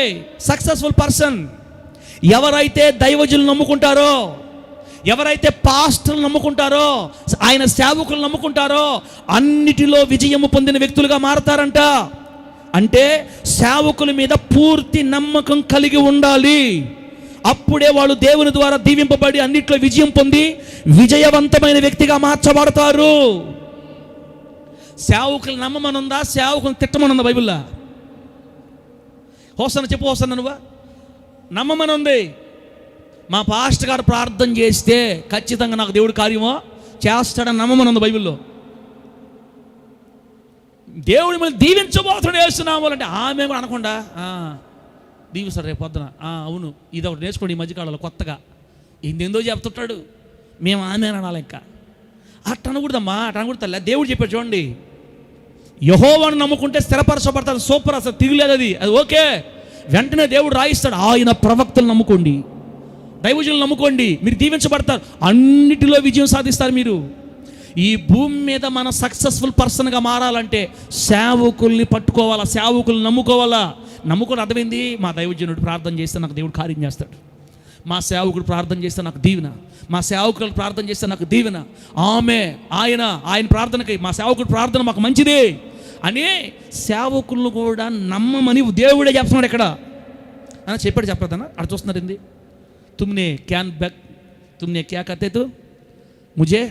సక్సెస్ఫుల్ పర్సన్. ఎవరైతే దైవజనులు నమ్ముకుంటారో, ఎవరైతే పాస్టర్లు నమ్ముకుంటారో, ఆయన సేవకులు నమ్ముకుంటారో అన్నిటిలో విజయము పొందిన వ్యక్తులుగా మారతారంట. అంటే సేవకుల మీద పూర్తి నమ్మకం కలిగి ఉండాలి. అప్పుడే వాళ్ళు దేవుని ద్వారా దీవింపబడి అన్నిట్లో విజయం పొంది విజయవంతమైన వ్యక్తిగా మార్చబడతారు. సేవకులు నమ్మమనుందా? సేవకులు తిట్టమనుందా బైబిల్లో? హోసన్న చెప్పు, హోసన్న నువ్వా? నమ్మమనుంది. మా పాస్టర్ గారు ప్రార్థన చేస్తే ఖచ్చితంగా నాకు దేవుడు కార్యమో చేస్తాడని నమ్మమనుంది బైబిల్లో. దేవుడి మీద దీవించబోతున్నాడు వేస్తున్నామంటే ఆమె కూడా అనకుండా దీవిస్తాడు రేపు పొద్దున. అవును, ఇది ఒకటి నేర్చుకోండి ఈ మధ్యకాలంలో కొత్తగా. ఏందో చెప్తుంటాడు, మేము ఆమె అనాలి. ఇంకా అట్ట అనకూడదమ్మా, అట్ట అనకూడదు. దేవుడు చెప్పాడు చూడండి, యెహోవాను నమ్ముకుంటే స్థిరపరచబడతాడు. సూపర్, అసలు తిరగలేదు అది ఓకే. వెంటనే దేవుడు రాయిస్తాడు, ఆయన ప్రవక్తలు నమ్ముకోండి, దైవజనులు నమ్ముకోండి, మీరు దీవించబడతారు, అన్నిటిలో విజయం సాధిస్తారు మీరు. ఈ భూమి మీద మన సక్సెస్ఫుల్ పర్సన్గా మారాలంటే సేవకుల్ని పట్టుకోవాలా, సేవకుల్ని నమ్ముకోవాలా. నమ్ముకుని అర్థమైంది, మా దైవజనుడు ప్రార్థన చేస్తే నాకు దేవుడు కార్యం చేస్తాడు, మా సేవకుడు ప్రార్థన చేస్తే నాకు దీవెన, మా సేవకులు ప్రార్థన చేస్తే నాకు దీవెన, ఆయన ప్రార్థనకి మా సేవకుడు ప్రార్థన మాకు మంచిది అని సేవకులను కూడా నమ్మమని దేవుడే చెప్తున్నాడు. ఎక్కడ అని చెప్పాడు, చెప్పలేదన్నా? అక్కడ చూస్తున్నారు ఏంది? తుమ్నే క్యా కర్తే తు ముజే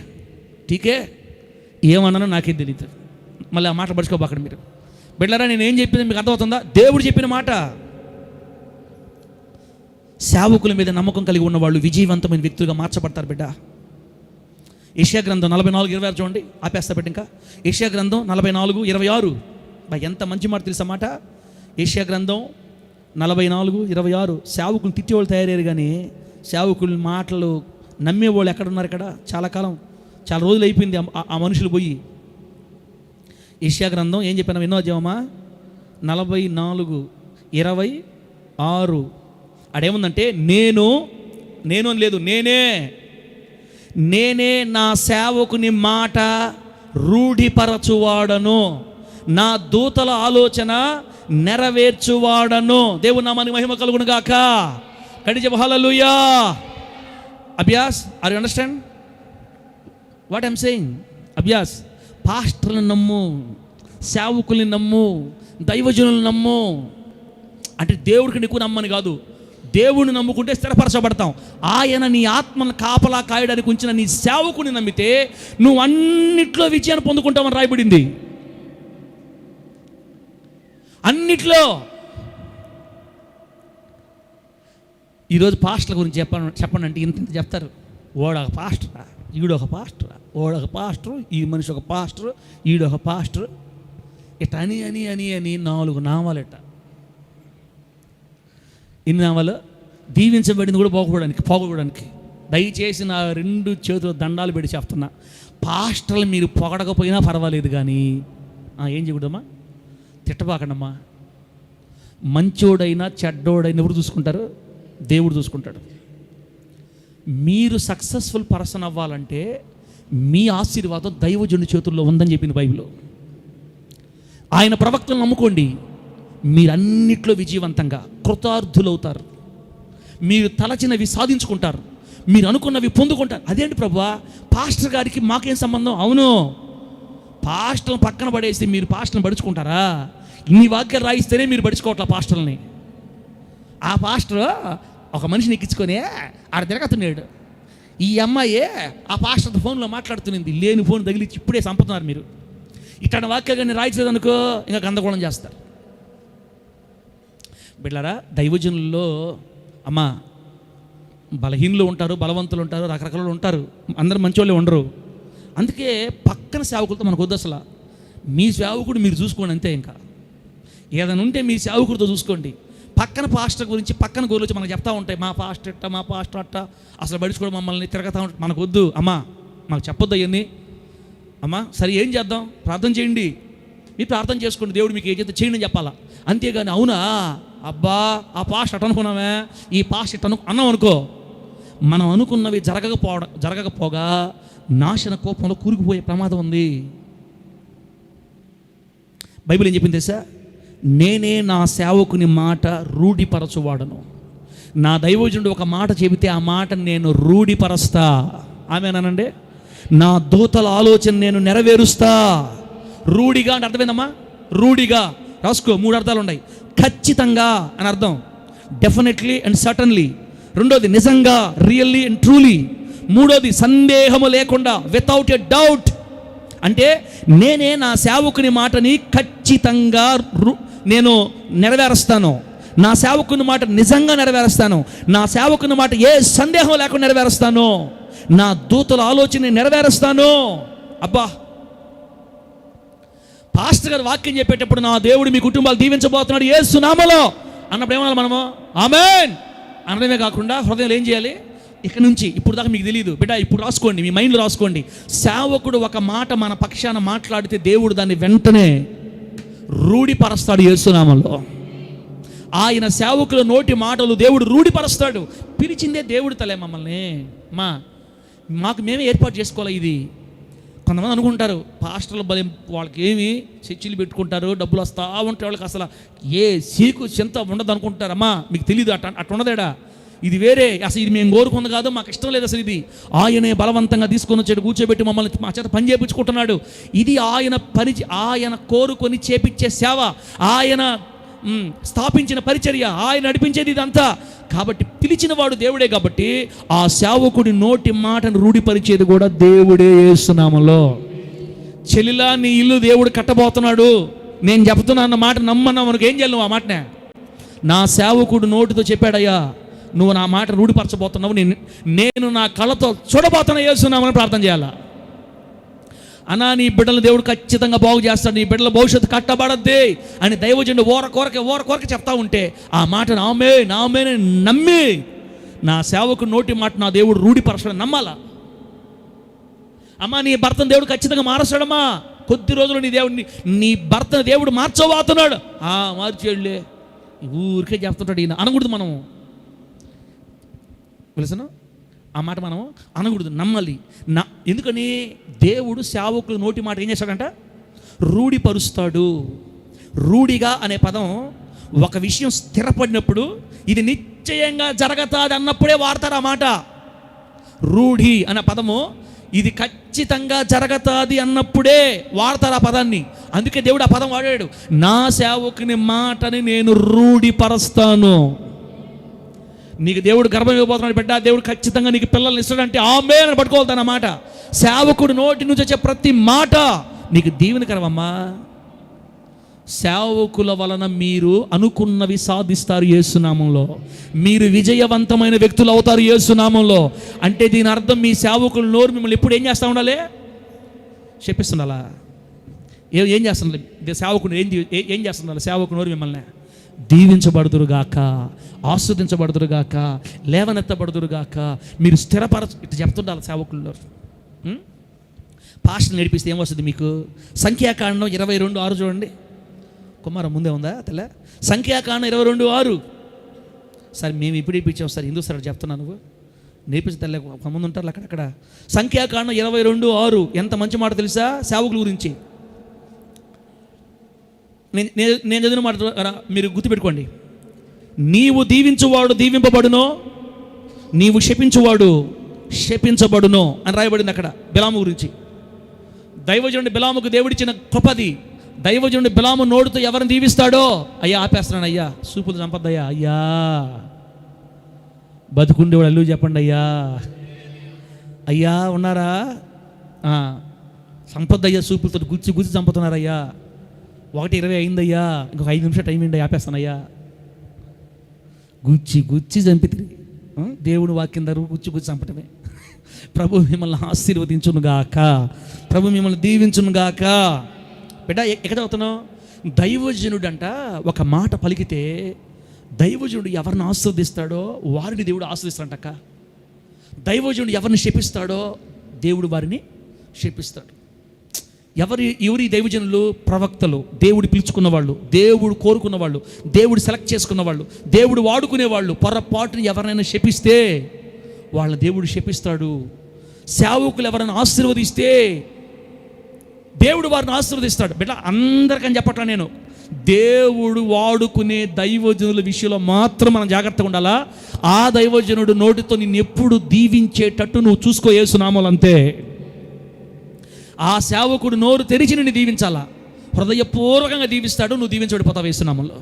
ఠీకే ఏమన్నానో నాకేం తెలియదు. మళ్ళీ ఆ మాటలు పడుచుకోబాకండి మీరు. బిడ్డలారా, నేను ఏం చెప్పింది మీకు అర్థమవుతుందా? దేవుడు చెప్పిన మాట. సేవకుల మీద నమ్మకం కలిగి ఉన్నవాళ్ళు విజయవంతమైన వ్యక్తులుగా మార్చబడతారు బిడ్డ. యెషయా గ్రంథం 44:26 చూడండి. ఆపేస్తా బిడ్డ. ఇంకా యెషయా గ్రంథం 44:26. ఎంత మంచి మాట తెలుసా మాట. యెషయా గ్రంథం 44:26. సేవకులు తిట్టేవాళ్ళు తయారయ్యారు, కానీ సేవకుల మాటలు నమ్మేవాళ్ళు ఎక్కడున్నారు? ఇక్కడ చాలా రోజులు అయిపోయింది ఆ మనుషులు పోయి. యెషయా గ్రంథం ఏం చెప్పాను ఎన్నో అధ్యాయమా? 44:26. అడేముందంటే, నేను అని లేదు, నేనే నా సేవకుని మాట రూఢిపరచువాడను, నా దూతల ఆలోచన నెరవేర్చువాడను. దేవుని నామానికి మహిమ కలుగును గాక. కడిజ hallelujah. Abhyas, are you understand what I'm saying? Abhyas, పాస్టర్లను నమ్ము, సేవకుల్ని నమ్ము, దైవజనులను నమ్ము. అంటే దేవుడికి నీకు నమ్మని కాదు, దేవుడిని నమ్ముకుంటే స్థిరపరచబడతాం. ఆయన నీ ఆత్మను కాపలా కాయడానికి ఉంచిన నీ సేవకుని నమ్మితే నువ్వు అన్నిట్లో విజయాన్ని పొందుకుంటామని రాయబడింది. అన్నిట్లో. ఈరోజు పాస్టర్ల గురించి చెప్పండి అంటే ఇంత చెప్తారు. ఓడొక పాస్టరా, ఈడొక పాస్టరా, ఓడొక పాస్టరు, ఈ మనిషి ఒక పాస్టరు, ఈడొక పాస్టరు, ఇట అని 4 నామాలట. ఇన్ని నామాలు దీవించబడింది కూడా పోగొట్టుకోవడానికి. దయచేసి నా 2 చేతులు దండాలు పెట్టి చెప్తున్నా, పాస్టర్లు మీరు పొగడకపోయినా పర్వాలేదు, కానీ ఏం చేయకూడదమ్మా? తిట్టబాకండమ్మా. మంచోడైనా చెడ్డోడైనా ఎవరు చూసుకుంటారు? దేవుడు చూసుకుంటాడు. మీరు సక్సెస్ఫుల్ పర్సన్ అవ్వాలంటే మీ ఆశీర్వాదం దైవజనుడి చేతుల్లో ఉందని చెప్పింది బైబిల్. ఆయన ప్రవక్తలను నమ్ముకోండి, మీరన్నిట్లో విజయవంతంగా కృతార్థులవుతారు. మీరు తలచినవి సాధించుకుంటారు, మీరు అనుకున్నవి పొందుకుంటారు. అదేంటి ప్రభువా, పాస్టర్ గారికి మాకేం సంబంధం? అవును, పాస్టర్లను పక్కన పడేసి మీరు పాస్టర్ని పడుచుకుంటారా? ఇన్ని వాక్యాలు రాయిస్తేనే మీరు పడుచుకోవట్లా పాస్టర్లని. ఆ పాస్టర్ ఒక మనిషిని ఎక్కించుకొని ఆడ తిరగతున్నాడు. ఈ అమ్మాయి ఆ పాస్టర్ ఫోన్లో మాట్లాడుతున్నది, లేని ఫోన్ తగిలిచ్చి ఇప్పుడే చంపుతున్నారు మీరు. ఇట్లాంటి వాక్యాలు కానీ రాయించలేదనుకో ఇంకా గందరగోళం చేస్తారు. బిడ్డలారా, దైవజనుల్లో అమ్మా బలహీనులు ఉంటారు, బలవంతులు ఉంటారు, రకరకాలు ఉంటారు, అందరు మంచోళ్ళే ఉండరు. అందుకే పక్కన సేవకులతో మనకు వద్దు అసలు. మీ సేవకుడు మీరు చూసుకోండి అంతే. ఇంకా ఏదైనా ఉంటే మీ సేవకుడితో చూసుకోండి. పక్కన పాస్టర్ గురించి పక్కన గురించి మనకు చెప్తా ఉంటాయి, మా పాస్టర్ అట్ట, మా పాస్టర్ అట్ట, అసలు బడిచుకోవడం మమ్మల్ని తిరగతా ఉంటాయి. మనకు వద్దు అమ్మా, మాకు చెప్పొద్దు అవన్నీ. అమ్మా సరే ఏం చేద్దాం? ప్రార్థన చేయండి, మీరు ప్రార్థన చేసుకోండి, దేవుడు మీకు ఏం చేస్తే చేయండి అని చెప్పాలా. అంతేగాని అవునా అబ్బా ఆ పాస్ట్ అటు అనుకున్నామే, ఈ పాస్ట్ ఇటు అన్నాం అనుకో, మనం అనుకున్నవి జరగకపోగా నాశన కోపంలో కూరుకుపోయే ప్రమాదం ఉంది. బైబిల్ ఏం చెప్పింది తెలుసా? నేనే నా సేవకుని మాట రూఢిపరచువాడను. నా దైవజనుడు ఒక మాట చెబితే ఆ మాట నేను రూఢిపరస్తా. ఆమేనండి. నా దూతల ఆలోచన నేను నెరవేరుస్తా. రూఢిగా అంటే అర్థమైందమ్మా? రూఢిగా రాసుకో, 3 అర్థాలు ఉన్నాయి. ఖచ్చితంగా అని అర్థం, డెఫినెట్లీ అండ్ సర్టన్లీ. రెండోది నిజంగా, రియల్లీ అండ్ ట్రూలీ. మూడోది సందేహము లేకుండా, వితౌట్ ఎ డౌట్. అంటే నేనే నా సేవకుని మాటని ఖచ్చితంగా నేను నెరవేరుస్తాను. నా సేవకుని మాట నిజంగా నెరవేరుస్తాను. నా సేవకుని మాట ఏ సందేహం లేకుండా నెరవేరుస్తాను. నా దూతల ఆలోచన నెరవేరుస్తాను. అబ్బా, పాస్టర్ గారు వాక్యం చెప్పేటప్పుడు నా దేవుడు మీ కుటుంబాలు దీవించబోతున్నాడు యేసు నామములో అన్నప్పుడు ఏమన్నా మనము ఆమేన్ అనడమే కాకుండా హృదయంలో ఏం చేయాలి? ఇక నుంచి ఇప్పుడు దాకా మీకు తెలియదు బిడ్డ, ఇప్పుడు రాసుకోండి, మీ మైండ్లో రాసుకోండి. సేవకుడు ఒక మాట మన పక్షాన మాట్లాడితే దేవుడు దాన్ని వెంటనే రూఢిపరుస్తాడు యేసు నామములో. ఆయన సేవకుల నోటి మాటలు దేవుడు రూఢిపరుస్తాడు. పిలిచిందే దేవుడు తలే మమ్మల్ని. మాకు మేమే ఏర్పాటు చేసుకోవాలి. ఇది కొంతమంది అనుకుంటారు పాస్టర్లు బలి, వాళ్ళకి ఏమి చర్చిలు పెట్టుకుంటారు, డబ్బులు వస్తా ఉంటే వాళ్ళకి అసలు ఏ సీకు చింత ఉండదు అనుకుంటారమ్మా. మీకు తెలియదు, అట్లా ఉండదేడా. ఇది వేరే, అసలు ఇది మేము కోరుకుంది కాదు, మాకు ఇష్టం లేదు అసలు. ఇది ఆయనే బలవంతంగా తీసుకొని వచ్చాడు, కూర్చోబెట్టి మమ్మల్ని మా చేత పని చేయించుకుంటున్నాడు. ఇది ఆయన పని, ఆయన కోరుకొని చేపించే సేవ, ఆయన స్థాపించిన పరిచర్య, ఆయన నడిపించేది ఇదంతా. కాబట్టి పిలిచిన వాడు దేవుడే. కాబట్టి ఆ సేవకుడి నోటి మాటను రూఢిపరిచేది కూడా దేవుడే యేసు నామములో. చెల్లిలా నీ ఇల్లు దేవుడు కట్టబోతున్నాడు, నేను చెప్తున్నా అన్న మాట నమ్మన్నా మనకు ఏం చేయాలి? నువ్వు ఆ మాటనే నా సేవకుడు నోటితో చెప్పాడయ్యా, నువ్వు నా మాట రూఢిపరచబోతున్నావు, నేను నా కళ్ళతో చూడబోతున్నా యేసు నామములో ప్రార్థన చేయాలా అన్నా. నీ బిడ్డలు దేవుడు ఖచ్చితంగా బాగు చేస్తాడు, నీ బిడ్డల భవిష్యత్తు కట్టబడద్ది అని దైవజనుడు ఓరకొరకే చెప్తా ఉంటే ఆ మాట నామే నమ్మి నా సేవకు నోటి మాట నా దేవుడు రూఢిపరచడం నమ్మాలా. అమ్మా, నీ భర్తను దేవుడు ఖచ్చితంగా మారుస్తాడమ్మా. కొద్ది రోజులు నీ భర్తను దేవుడు మార్చబోతున్నాడు. మార్చేళ్ళే ఊరికే చెప్తుంటాడు ఈయన అనకూడదు. మనము తెలుసునా ఆ మాట మనం అనకూడదు, నమ్మాలి. ఎందుకని? దేవుడు సేవకులు నోటి మాట ఏం చేస్తాడంట? రూఢిపరుస్తాడు. రూఢిగా అనే పదం ఒక విషయం స్థిరపడినప్పుడు ఇది నిశ్చయంగా జరగతాది అన్నప్పుడే వాడతారు ఆ మాట. రూఢి అనే పదము ఇది ఖచ్చితంగా జరగతాది అన్నప్పుడే వాడతారు ఆ పదాన్ని. అందుకే దేవుడు ఆ పదం వాడాడు. నా సేవకుని మాటని నేను రూఢిపరుస్తాను. నీకు దేవుడు గర్భం ఇవ్వబోతున్నాడు బిడ్డ, దేవుడు ఖచ్చితంగా నీకు పిల్లల్ని ఇస్తాడంటే ఆమేన్ అని పట్టుకోవాలన్నమాట. సేవకుడు నోటి నుంచి వచ్చే ప్రతి మాట నీకు దీవెనకరమమ్మా. సేవకుల వలన మీరు అనుకున్నవి సాధిస్తారు యేసు నామములో. మీరు విజయవంతమైన వ్యక్తులు అవుతారు యేసు నామములో. అంటే దీని అర్థం మీ సేవకుల నోరు మిమ్మల్ని ఎప్పుడు ఏం చేస్తూ ఉండాలి? చెప్పిస్తుండాలా? ఏం చేస్తుండాలి? సేవకుడు ఏం చేస్తుండాలి? సేవకుడు నోరు మిమ్మల్ని దీవించబడుదురుగాక, ఆస్వాదించబడుదురుగాక, లేవనెత్తబడుదురుగాక, మీరు ఇట్లా చెప్తుండాలి సేవకుల్లో. పాస్టర్ నడిపిస్తే ఏమొస్తుంది మీకు? సంఖ్యాకాండం 22:6 చూడండి. కుమారం ముందే ఉందా తెల్ల? సంఖ్యాకాండం 22:6. సరే మేము ఇప్పుడు ఇప్పించాం సార్, ఎందుకు సార్ చెప్తున్నాను? నువ్వు నేర్పించి తెల్ల ముందు ఉంటారు అక్కడక్కడ. సంఖ్యాకాండం 22:6 ఎంత మంచి మాట తెలుసా సేవకుల గురించి. నేను చదివిన మాట మీరు గుర్తుపెట్టుకోండి. నీవు దీవించువాడు దీవింపబడునో, నీవు శపించువాడు శపించబడునో అని రాయబడింది అక్కడ బిలాము గురించి. దైవజనుడి బిలాముకు దేవుడిచ్చిన కృపది. దైవజనుడి బిలాము నోడుతో ఎవరిని దీవిస్తాడో, అయ్యా ఆపేస్తున్నాను, అయ్యా సూపులు చంపద్దయ్యా, అయ్యా బతుకుండేవాడు అల్లు చెప్పండి అయ్యా, అయ్యా ఉన్నారా, సంపద్దయ్యా సూపులతో గుచ్చి చంపుతున్నారయ్యా, 1:20 అయిందయ్యా, ఇంకొక 5 నిమిషాలు టైం ఏంటి, ఆపేస్తానయ్యా. గుచ్చి చంపితే దేవుని వాక్యం దగ్గర గుచ్చి చంపటమే. ప్రభు మిమ్మల్ని ఆశీర్వదించునుగాక, ప్రభు మిమ్మల్ని దీవించునుగాక. బిడ్డ ఎక్కడ అవుతున్నావు? దైవజనుడు అంట ఒక మాట పలికితే దైవజనుడు ఎవరిని ఆశీర్వదిస్తాడో వారిని దేవుడు ఆశీర్వదిస్తాడంటక్క. దైవజనుడు ఎవరిని శపిస్తాడో దేవుడు వారిని శపిస్తాడు. ఎవరి దైవజనులు? ప్రవక్తలు, దేవుడు పిలుచుకున్న వాళ్ళు, దేవుడు కోరుకున్న వాళ్ళు, దేవుడు సెలెక్ట్ చేసుకున్న వాళ్ళు, దేవుడు వాడుకునేవాళ్ళు. పొరపాటుని ఎవరైనా శపిస్తే వాళ్ళని దేవుడు శపిస్తాడు. సేవకులు ఎవరైనా ఆశీర్వదిస్తే దేవుడు వారిని ఆశీర్వదిస్తాడు. బిడ్డ, అందరికని చెప్పట్లా నేను, దేవుడు వాడుకునే దైవజనుల విషయంలో మాత్రం మనం జాగ్రత్తగా ఉండాలా. ఆ దైవజనుడు నోటితో నిన్ను ఎప్పుడు దీవించేటట్టు నువ్వు చూసుకో, యేసు నామములో అంతే. ఆ సేవకుడు నోరు తెరిచి నిన్ను దీవించాలా, హృదయపూర్వకంగా దీవిస్తాడు. నువ్వు దీవించబడిపోతావు యేసు నామములో.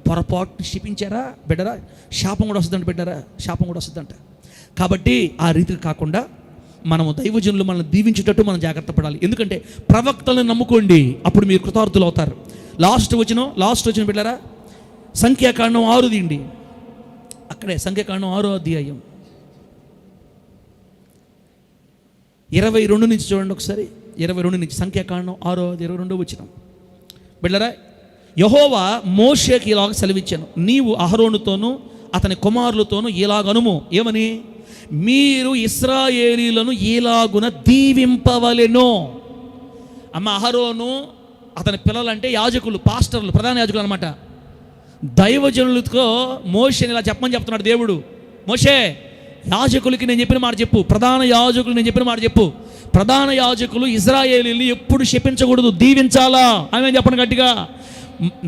పొరపాటు శపించారా బిడ్డరా, శాపం కూడా వస్తుందంట బిడ్డరా, శాపం కూడా వస్తుందంట. కాబట్టి ఆ రీతికి కాకుండా మనము దైవజనులు మనల్ని దీవించేటట్టు మనం జాగ్రత్త పడాలి. ఎందుకంటే ప్రవక్తలను నమ్ముకోండి, అప్పుడు మీరు కృతార్థులు అవుతారు. లాస్ట్ వచ్చిన బిడ్డరా, సంఖ్యాకాండం 6 తీయండి. అక్కడే సంఖ్యాకాండం 6వ అధ్యాయం 22 నుంచి చూడండి ఒకసారి. 22 నుంచి సంఖ్యాకాండం 6:22 వచ్చిన బిడ్డరా, యెహోవా మోషేకి ఇలాగ సెలవిచ్చాను, నీవు అహరోనుతోనూ అతని కుమారులతోనూ ఇలాగనుము, ఏమని? మీరు ఇశ్రాయేలీలను ఇలాగున దీవింపవలెను. అమ్మ, అహరోను అతని పిల్లలంటే యాజకులు, పాస్టర్లు, ప్రధాన యాజకులు అనమాట. దైవజనులతో మోషేని ఇలా చెప్పమని చెప్తున్నాడు దేవుడు. మోషే, యాజకులకి నేను చెప్పిన మాట చెప్పు, ప్రధాన యాజకులు నేను చెప్పిన మాట చెప్పు. ప్రధాన యాజకులు ఇశ్రాయేలీని ఎప్పుడు శపించకూడదు, దీవించాలా అని చెప్పను గట్టిగా.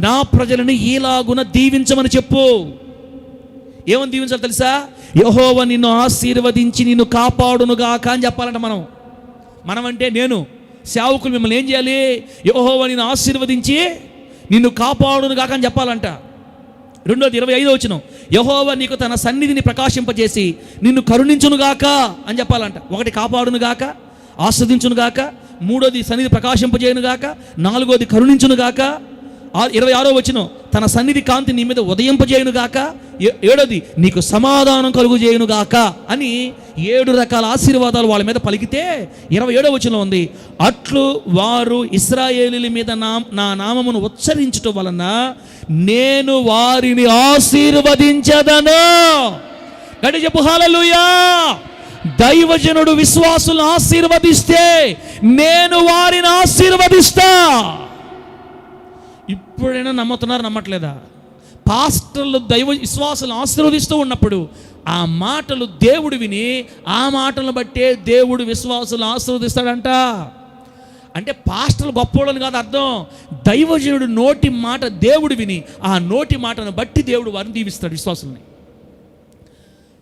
నా ప్రజలని ఈలాగున దీవించమని చెప్పు. ఏమని దీవించాలి తెలుసా? యెహోవా నిన్ను ఆశీర్వదించి నిన్ను కాపాడునుగాక అని చెప్పాలంట. మనం అంటే నేను సేవకులు మిమ్మల్ని ఏం చేయాలి? యెహోవా నిన్ను ఆశీర్వదించి నిన్ను కాపాడునుగాక అని చెప్పాలంట. 25వ వచనం, యెహోవా నీకు తన సన్నిధిని ప్రకాశింపజేసి నిన్ను కరుణించునుగాక అని చెప్పాలంట. 1 కాపాడునుగాక, ఆస్వాదించునుగాక, 3వది సన్నిధి ప్రకాశింపజేయునుగాక, 4వది కరుణించునుగాక, 26వ వచనం తన సన్నిధి కాంతి నీ మీద ఉదయింపజేయునుగాక, 7వది నీకు సమాధానం కలుగు చేయునుగాక అని 7 రకాల ఆశీర్వాదాలు వాళ్ళ మీద పలికితే 27వ వచనం ఉంది, అట్లు వారు ఇశ్రాయేలీల మీద నా నామమును ఉచ్చరించటం వలన నేను వారిని ఆశీర్వదించదను. గట్టి చెప్పు హల్లెలూయా. దైవజనుడు విశ్వాసులను ఆశీర్వదిస్తే నేను వారిని ఆశీర్వదిస్తా. ఇప్పుడైనా నమ్ముతున్నారు, నమ్మట్లేదా? పాస్టర్లు దైవ విశ్వాసులను ఆశీర్వదిస్తూ ఉన్నప్పుడు ఆ మాటలు దేవుడు విని ఆ మాటలను బట్టే దేవుడు విశ్వాసులను ఆశీర్వదిస్తాడంట. అంటే పాస్టర్లు గొప్పోళ్ళని కాదు అర్థం. దైవజనుడు నోటి మాట దేవుడు విని ఆ నోటి మాటను బట్టి దేవుడు వారిని దీవిస్తాడు విశ్వాసుల్ని.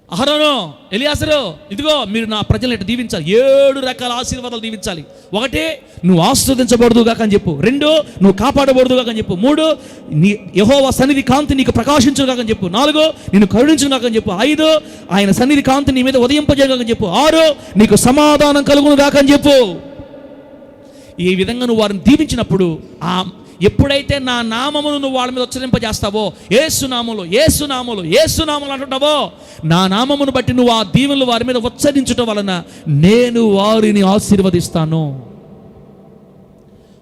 అహరోను, ఎలియాజరు, ఇదిగో మీరు నా ప్రజలను ఇట్లా దీవించాలి. 7 రకాల ఆశీర్వాదాలు దీవించాలి. 1, నువ్వు ఆశీర్వదించబడదుగాక అని చెప్పు. 2, నువ్వు కాపాడబడదుగాక అని చెప్పు. 3, నీ యెహోవా సన్నిధి కాంతి నీకు ప్రకాశించుగాక అని చెప్పు. 4, నిన్ను కరుణించుగాక అని చెప్పు. 5, ఆయన సన్నిధి కాంతి నీ మీద ఉదయింపజేయగాక అని చెప్పు. 6, నీకు సమాధానం కలుగునుగాక అని చెప్పు. ఈ విధంగా నువ్వు వారిని దీవించినప్పుడు ఎప్పుడైతే నా నామమును నువ్వు వాళ్ళ మీద ఉచ్చరింపజేస్తావో, యేసునామములో యేసునామములో యేసునామములు అంటుంటావో, నా నామమును బట్టి నువ్వు ఆ దీవెనలు వారి మీద ఉచ్చరించటం వలన నేను వారిని ఆశీర్వదిస్తాను.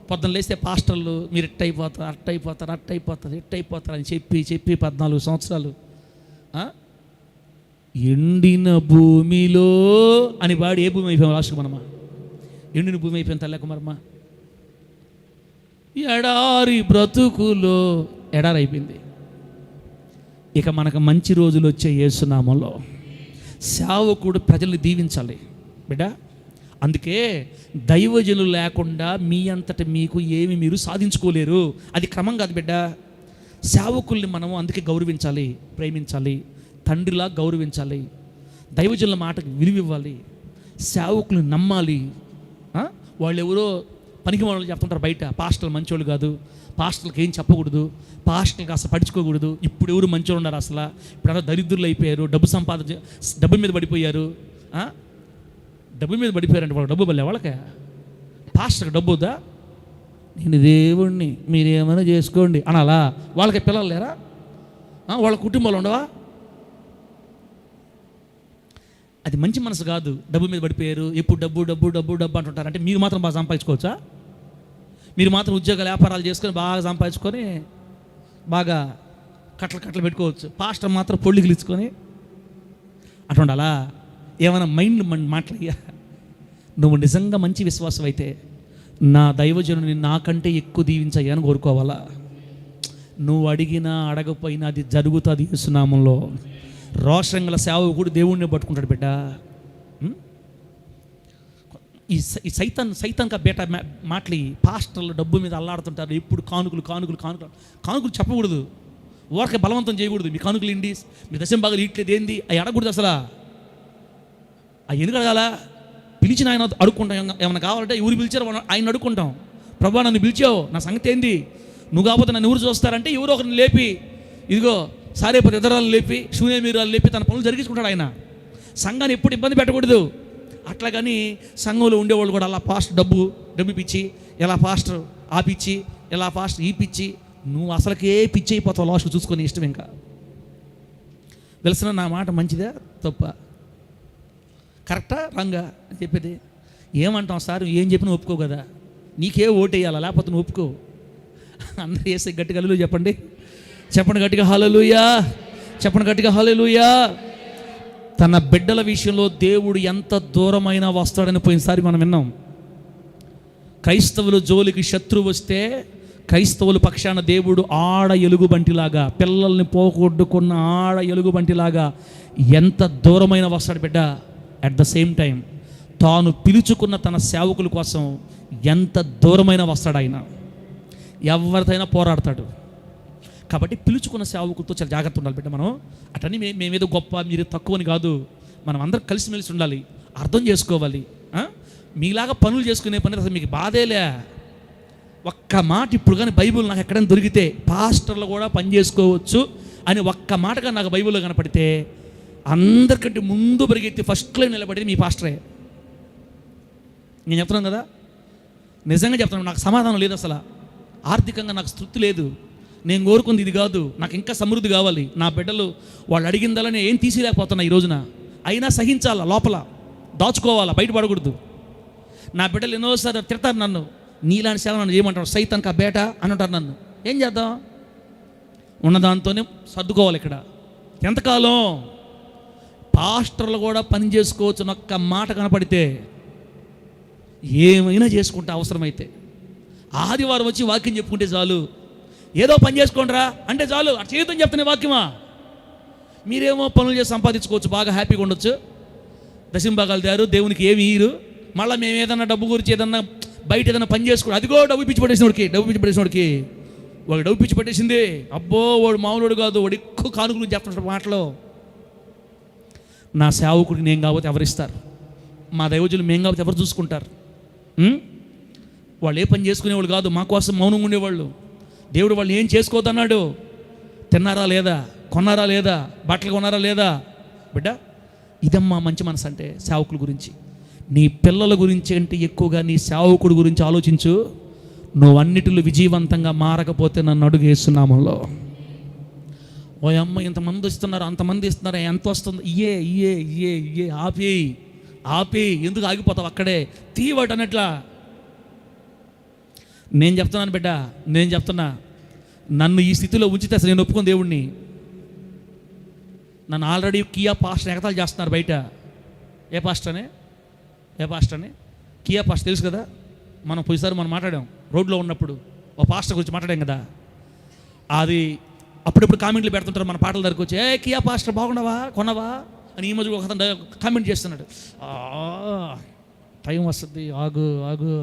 పొద్దున లేస్తే పాస్టర్లు మీరు ఎట్టయిపోతారు అని చెప్పి 14 సంవత్సరాలు ఎండిన భూమిలో అని వాడు ఏ భూమి అయిపోయాం లాస్ట్కి మనమా? ఎండిన భూమి అయిపోయిన తల్లకుమారమ్మా. ఎడారి బ్రతుకులో ఎడారి అయిపోయింది. ఇక మనకు మంచి రోజులు వచ్చే యేసునామంలో సేవకుడు ప్రజల్ని దీవించాలి బిడ్డ. అందుకే దైవజనులు లేకుండా మీ అంతట మీకు ఏమి మీరు సాధించుకోలేరు. అది క్రమం కాదు బిడ్డ. సేవకుల్ని మనము అందుకే గౌరవించాలి, ప్రేమించాలి, తండ్రిలా గౌరవించాలి, దైవజనుల మాటకు విలువ ఇవ్వాలి, సేవకులను నమ్మాలి. వాళ్ళు ఎవరో పనికి వాళ్ళు చెప్తుంటారు బయట, పాస్టర్లు మంచోళ్ళు కాదు, పాస్టర్లకు ఏం చెప్పకూడదు, పాస్టర్లకు అసలు పడుచుకోకూడదు. ఇప్పుడు ఎవరు మంచోళ్ళు ఉన్నారు? అసలు ఇప్పుడు దరిద్రులు అయిపోయారు, డబ్బు మీద పడిపోయారు. డబ్బు మీద పడిపోయారంటే వాళ్ళకి డబ్బు బల్లే వాళ్ళకే. పాస్టర్కి డబ్బు వద్దా? నేను దేవుణ్ణి మీరేమైనా చేసుకోండి అనాలా? వాళ్ళకి పిల్లలు లేరా? వాళ్ళ కుటుంబాలు ఉండవా? అది మంచి మనసు కాదు. డబ్బు మీద పడిపోయారు, ఎప్పుడు డబ్బు డబ్బు డబ్బు డబ్బు అంటుంటారు. అంటే మీరు మాత్రం బాగా సంపాదించుకోవచ్చా? మీరు మాత్రం ఉద్యోగాలు వ్యాపారాలు చేసుకొని బాగా సంపాదించుకొని బాగా కట్టలు పెట్టుకోవచ్చు. పాస్టర్ మాత్రం పొళ్ళికి ఇచ్చుకొని అటుండాలా? ఏమైనా మైండ్ మాట్లాడయ్యా. నువ్వు నిజంగా మంచి విశ్వాసం అయితే నా దైవజనుని నాకంటే ఎక్కువ దీవించయ్యా అని కోరుకోవాలా? నువ్వు అడిగినా అడగపోయినా అది జరుగుతుంది యేసు నామంలో. రోషంగల సేవకుడు దేవుణ్ణి పట్టుకుంటాడు బిడ్డ. ఈ సైతాన్గా బేట మాటలు పాస్టర్లు డబ్బు మీద అల్లాడుతుంటారు. ఎప్పుడు కానుకలు చెప్పకూడదు, ఊరకే బలవంతం చేయకూడదు. మీ కానుకలు ఏంటి, మీ దశం బాగా ఇట్లేదు ఏంది అవి అడగకూడదు అసలు. అవి ఎందుకు అడగాల? పిలిచిన ఆయన అడుక్కుంటాం. ఏమైనా కావాలంటే ఎవరు పిలిచారో ఆయన అడుక్కుంటాం. ప్రభా నన్ను పిలిచావు, నా సంగతి ఏంది, నువ్వు కాకపోతే నన్ను ఎవరు చూస్తారంటే ఎవరో ఒకరిని లేపి, ఇదిగో సారేపతి ఇతరాలను లేపి, శూన్యమీరాలు లేపి తన పనులు జరిగించుకుంటాడు ఆయన. సంఘాన్ని ఎప్పుడు ఇబ్బంది పెట్టకూడదు. అట్లాగని సంఘంలో ఉండేవాళ్ళు కూడా అలా పాస్టర్ డబ్బు ఇప్పించి, ఎలా పాస్టర్ ఆపిచ్చి, ఎలా పాస్టర్ ఈపిచ్చి, నువ్వు అసలుకే పిచ్చి అయిపోతావు లాస్ట్ చూసుకొని ఇష్టం. ఇంకా తెలిసిన నా మాట మంచిదా తప్ప, కరెక్టా రాంగా చెప్పేది? ఏమంటాం సార్, ఏం చెప్పినా ఒప్పుకో కదా, నీకే ఓటేయాలా, లేకపోతే నువ్వు ఒప్పుకో. అందరూ వేసే గట్టిగా హల్లెలూయా చెప్పండి. చెప్పండి గట్టిగా హల్లెలూయా, చెప్పండి గట్టిగా హల్లెలూయా. తన బిడ్డల విషయంలో దేవుడు ఎంత దూరమైనా వస్తాడని పోయినసారి మనం విన్నాం. క్రైస్తవుల జోలికి శత్రువు వస్తే క్రైస్తవుల పక్షాన దేవుడు ఆడ ఎలుగు బంటిలాగా, పిల్లల్ని పోగొట్టుకున్న ఆడ ఎలుగు బంటిలాగా ఎంత దూరమైన వస్తాడు బిడ్డ. అట్ ద సేమ్ టైం తాను పిలుచుకున్న తన సేవకుల కోసం ఎంత దూరమైన వస్తాడు ఆయన. ఎవరితైనా పోరాడతాడు. కాబట్టి పిలుచుకున్న సేవకులతో చాలా జాగ్రత్త ఉండాలి బిడ్డ. మనం అటని మేమేదో గొప్ప మీరు తక్కువని కాదు, మనం అందరం కలిసిమెలిసి ఉండాలి, అర్థం చేసుకోవాలి. మీలాగా పనులు చేసుకునే పని అసలు మీకు బాధేలే. ఒక్క మాట ఇప్పుడు కానీ బైబిల్ నాకు ఎక్కడైనా దొరికితే పాస్టర్లు కూడా పని చేసుకోవచ్చు అని ఒక్క మాటగా నాకు బైబిల్లో కనపడితే అందరికంటే ముందు పరిగెత్తి ఫస్ట్ లైన్ నిలబడేది మీ పాస్టరే. నేను చెప్తున్నాను కదా, నిజంగా చెప్తున్నాను. నాకు సమాధానం లేదు అసలు, ఆర్థికంగా నాకు తృప్తి లేదు. నేను కోరుకుంది ఇది కాదు, నాకు ఇంకా సమృద్ధి కావాలి. నా బిడ్డలు వాళ్ళు అడిగిందాలని ఏం తీసిలేకపోతున్నా ఈ రోజున. అయినా సహించాలా, లోపల దాచుకోవాలా, బయటపడకూడదు. నా బిడ్డలు ఎన్నోసారి తిడతారు నన్ను, నీలాంటి సేవ నన్ను చేయమంటారు, సైతాన్కా బేట అని అంటారు నన్ను. ఏం చేద్దాం, ఉన్నదాంతోనే సర్దుకోవాలి. ఇక్కడ ఎంతకాలం పాస్టర్లు కూడా పని చేసుకోవచ్చు ఒక్క మాట కనపడితే ఏమైనా చేసుకుంటా. అవసరమైతే ఆదివారం వచ్చి వాక్యం చెప్పుకుంటే చాలు, ఏదో పని చేసుకోండిరా అంటే చాలు. అటు జీవితం చెప్తున్న వాక్యమా? మీరేమో పనులు చేసి సంపాదించుకోవచ్చు, బాగా హ్యాపీగా ఉండొచ్చు, దశంభాగాలు తయారు, దేవునికి ఏమి ఇయ్యరు. మళ్ళీ మేము ఏదన్నా డబ్బు గురించి ఏదన్నా బయట ఏదైనా పని చేసుకోండి, అదిగో డబ్బు పిచ్చి పట్టేసినోడికి, వాడు డబ్బు పిచ్చి పట్టేసింది, అబ్బో వాడు మామూలుడు కాదు, వాడు ఎక్కువ కానుకలు చెప్తుంటాడు మాటలో. నా సేవకుడికి నేను కాబట్టి ఎవరిస్తారు? మా దైవజులు మేము కాబట్టి ఎవరు చూసుకుంటారు? వాళ్ళు ఏ పని చేసుకునేవాళ్ళు కాదు, మా కోసం మౌనంగా ఉండేవాళ్ళు. దేవుడు వాళ్ళు ఏం చేసుకోవద్దన్నాడు. తిన్నారా లేదా, కొన్నారా లేదా, బట్టలు కొన్నారా లేదా? బిడ్డ, ఇదమ్మా మంచి మనసు అంటే సేవకుల గురించి. నీ పిల్లల గురించి అంటే ఎక్కువగా నీ సేవకుడి గురించి ఆలోచించు. నువ్వు అన్నిటిలో విజయవంతంగా మారకపోతే నన్ను అడుగు వేస్తున్నాములో. ఓ అమ్మ ఇంతమంది ఇస్తున్నారు, అంతమంది ఇస్తున్నారు, ఎంత వస్తుంది, ఇయే ఆపి ఎందుకు ఆగిపోతావు అక్కడే, తీవాడు అన్నట్లా. నేను చెప్తున్నాను బిడ్డ, నేను చెప్తున్నా, నన్ను ఈ స్థితిలో ఉంచితే అసలు నేను ఒప్పుకోను దేవుణ్ణి. నన్ను ఆల్రెడీ కియా పాస్టర్ ఎగతాలు చేస్తున్నారు బయట. ఏ పాస్టర్ని కియా పాస్టర్ తెలుసు కదా, మనం పోయిసారి మనం మాట్లాడాం రోడ్లో ఉన్నప్పుడు, ఓ పాస్టర్ గురించి మాట్లాడాం కదా. అది అప్పుడప్పుడు కామెంట్లు పెడుతుంటారు మన పాటల దగ్గరకు వచ్చి, కియా పాస్టర్ బాగున్నావా, కొన్నావా అని. ఈ మధ్య ఒక అతను కామెంట్ చేస్తున్నాడు, టైం వస్తుంది, ఆగు.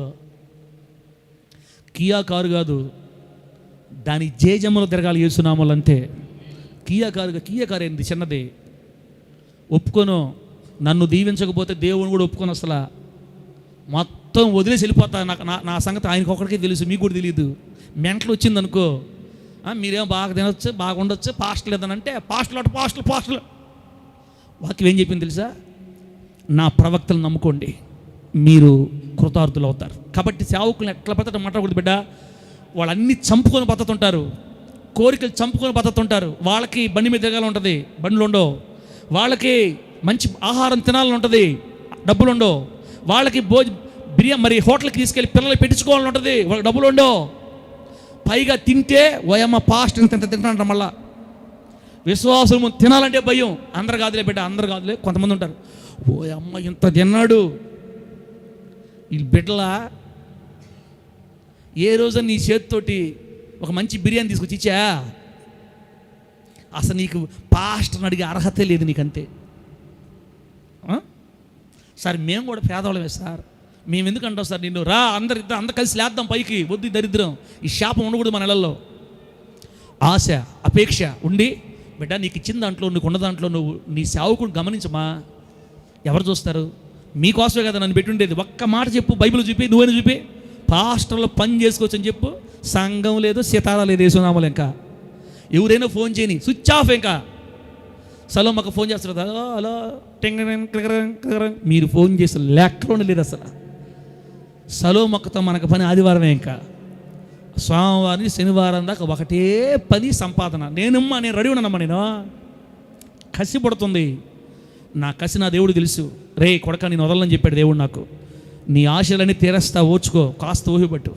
కియా కారు కాదు, దాని జేజమ్మలో తిరగాలి యేసునామలు అంతే. కియా కారు ఏంది చిన్నది. ఒప్పుకోను, నన్ను దీవించకపోతే దేవుని కూడా ఒప్పుకొని అసలు మొత్తం వదిలేసి వెళ్ళిపోతా. నా సంగతి ఆయనకు ఒకరికే తెలుసు, మీకు కూడా తెలియదు. మెంటలు వచ్చింది అనుకో, మీరేమో బాగా తినొచ్చు, బాగా ఉండొచ్చు, పాస్టల్ ఏదనంటే పాస్టల్ వాక్యం ఏం చెప్పింది తెలుసా? నా ప్రవక్తలు నమ్ముకోండి, మీరు కృతార్థులు అవుతారు. కాబట్టి సేవకులను ఎట్లా పద్ధతి మాట్లాడకూడదు బిడ్డ. వాళ్ళన్నీ చంపుకొని బతుతుంటారు, కోరికలు చంపుకొని బతుతుంటారు. వాళ్ళకి బండి మీద తిరగాలని ఉంటుంది, బండ్లు ఉండవు. వాళ్ళకి మంచి ఆహారం తినాలని ఉంటుంది, డబ్బులు ఉండవు. వాళ్ళకి బిర్యానీ హోటల్కి తీసుకెళ్ళి పిల్లలు పెట్టించుకోవాలని ఉంటుంది, వాళ్ళకి డబ్బులు ఉండవు. పైగా తింటే ఓయమ్మ పాస్ట్ తింటానంట. మళ్ళా విశ్వాసం తినాలంటే భయం. అందరు కాదులే బిడ్డ, అందరు కాదులే, కొంతమంది ఉంటారు, ఓయమ్మ ఇంత తిన్నాడు. ఈ బిడ్డల ఏ రోజు నీ చేతితోటి ఒక మంచి బిర్యానీ తీసుకొచ్చి ఇచ్చా? అసలు నీకు పాస్టర్ని అడిగే అర్హతే లేదు నీకంతే. సార్ మేము కూడా పేదవాళ్ళమే సార్, మేము ఎందుకు అంటాం సార్ నిన్ను? రా అందరు కలిసి లేద్దాం పైకి, వద్దు దరిద్రం, ఈ శాపం ఉండకూడదు మన నెలల్లో. ఆశ అపేక్ష ఉండి, బిడ్డ నీకు ఇచ్చిన దాంట్లో, నీకు ఉన్న దాంట్లో నువ్వు నీ సేవకుడు గమనించమా. ఎవరు చూస్తారు? మీకోసమే కదా నన్ను పెట్టుండేది. ఒక్క మాట చెప్పు, బైబిల్ చూపి, నువ్వైనా చూపి, పాస్టర్లో పని చేసుకోవచ్చు అని చెప్పు. సంఘం లేదు, సితారా లేదు, వేసునామాలు. ఇంకా ఎవరైనా ఫోన్ చేయని, స్విచ్ ఆఫ్. ఇంకా సలోమకు ఫోన్ చేస్తారు, హలో హలో టింగ్ మీరు ఫోన్ చేసి లెక్కలోనే లేదు అసలు. సలోమక్కతో మనకు పని ఆదివారమే. ఇంకా సోమవారం శనివారం దాకా ఒకటే పని సంపాదన. నేను రెడీ ఉన్నానమ్మా, నేను కసి పడుతుంది. నా కసి నా దేవుడు తెలుసు. రే కొడక నేను వదలని చెప్పాడు దేవుడు నాకు. నీ ఆశలన్నీ తీరస్తా, ఓచుకో, కాస్త ఊహిపట్టు.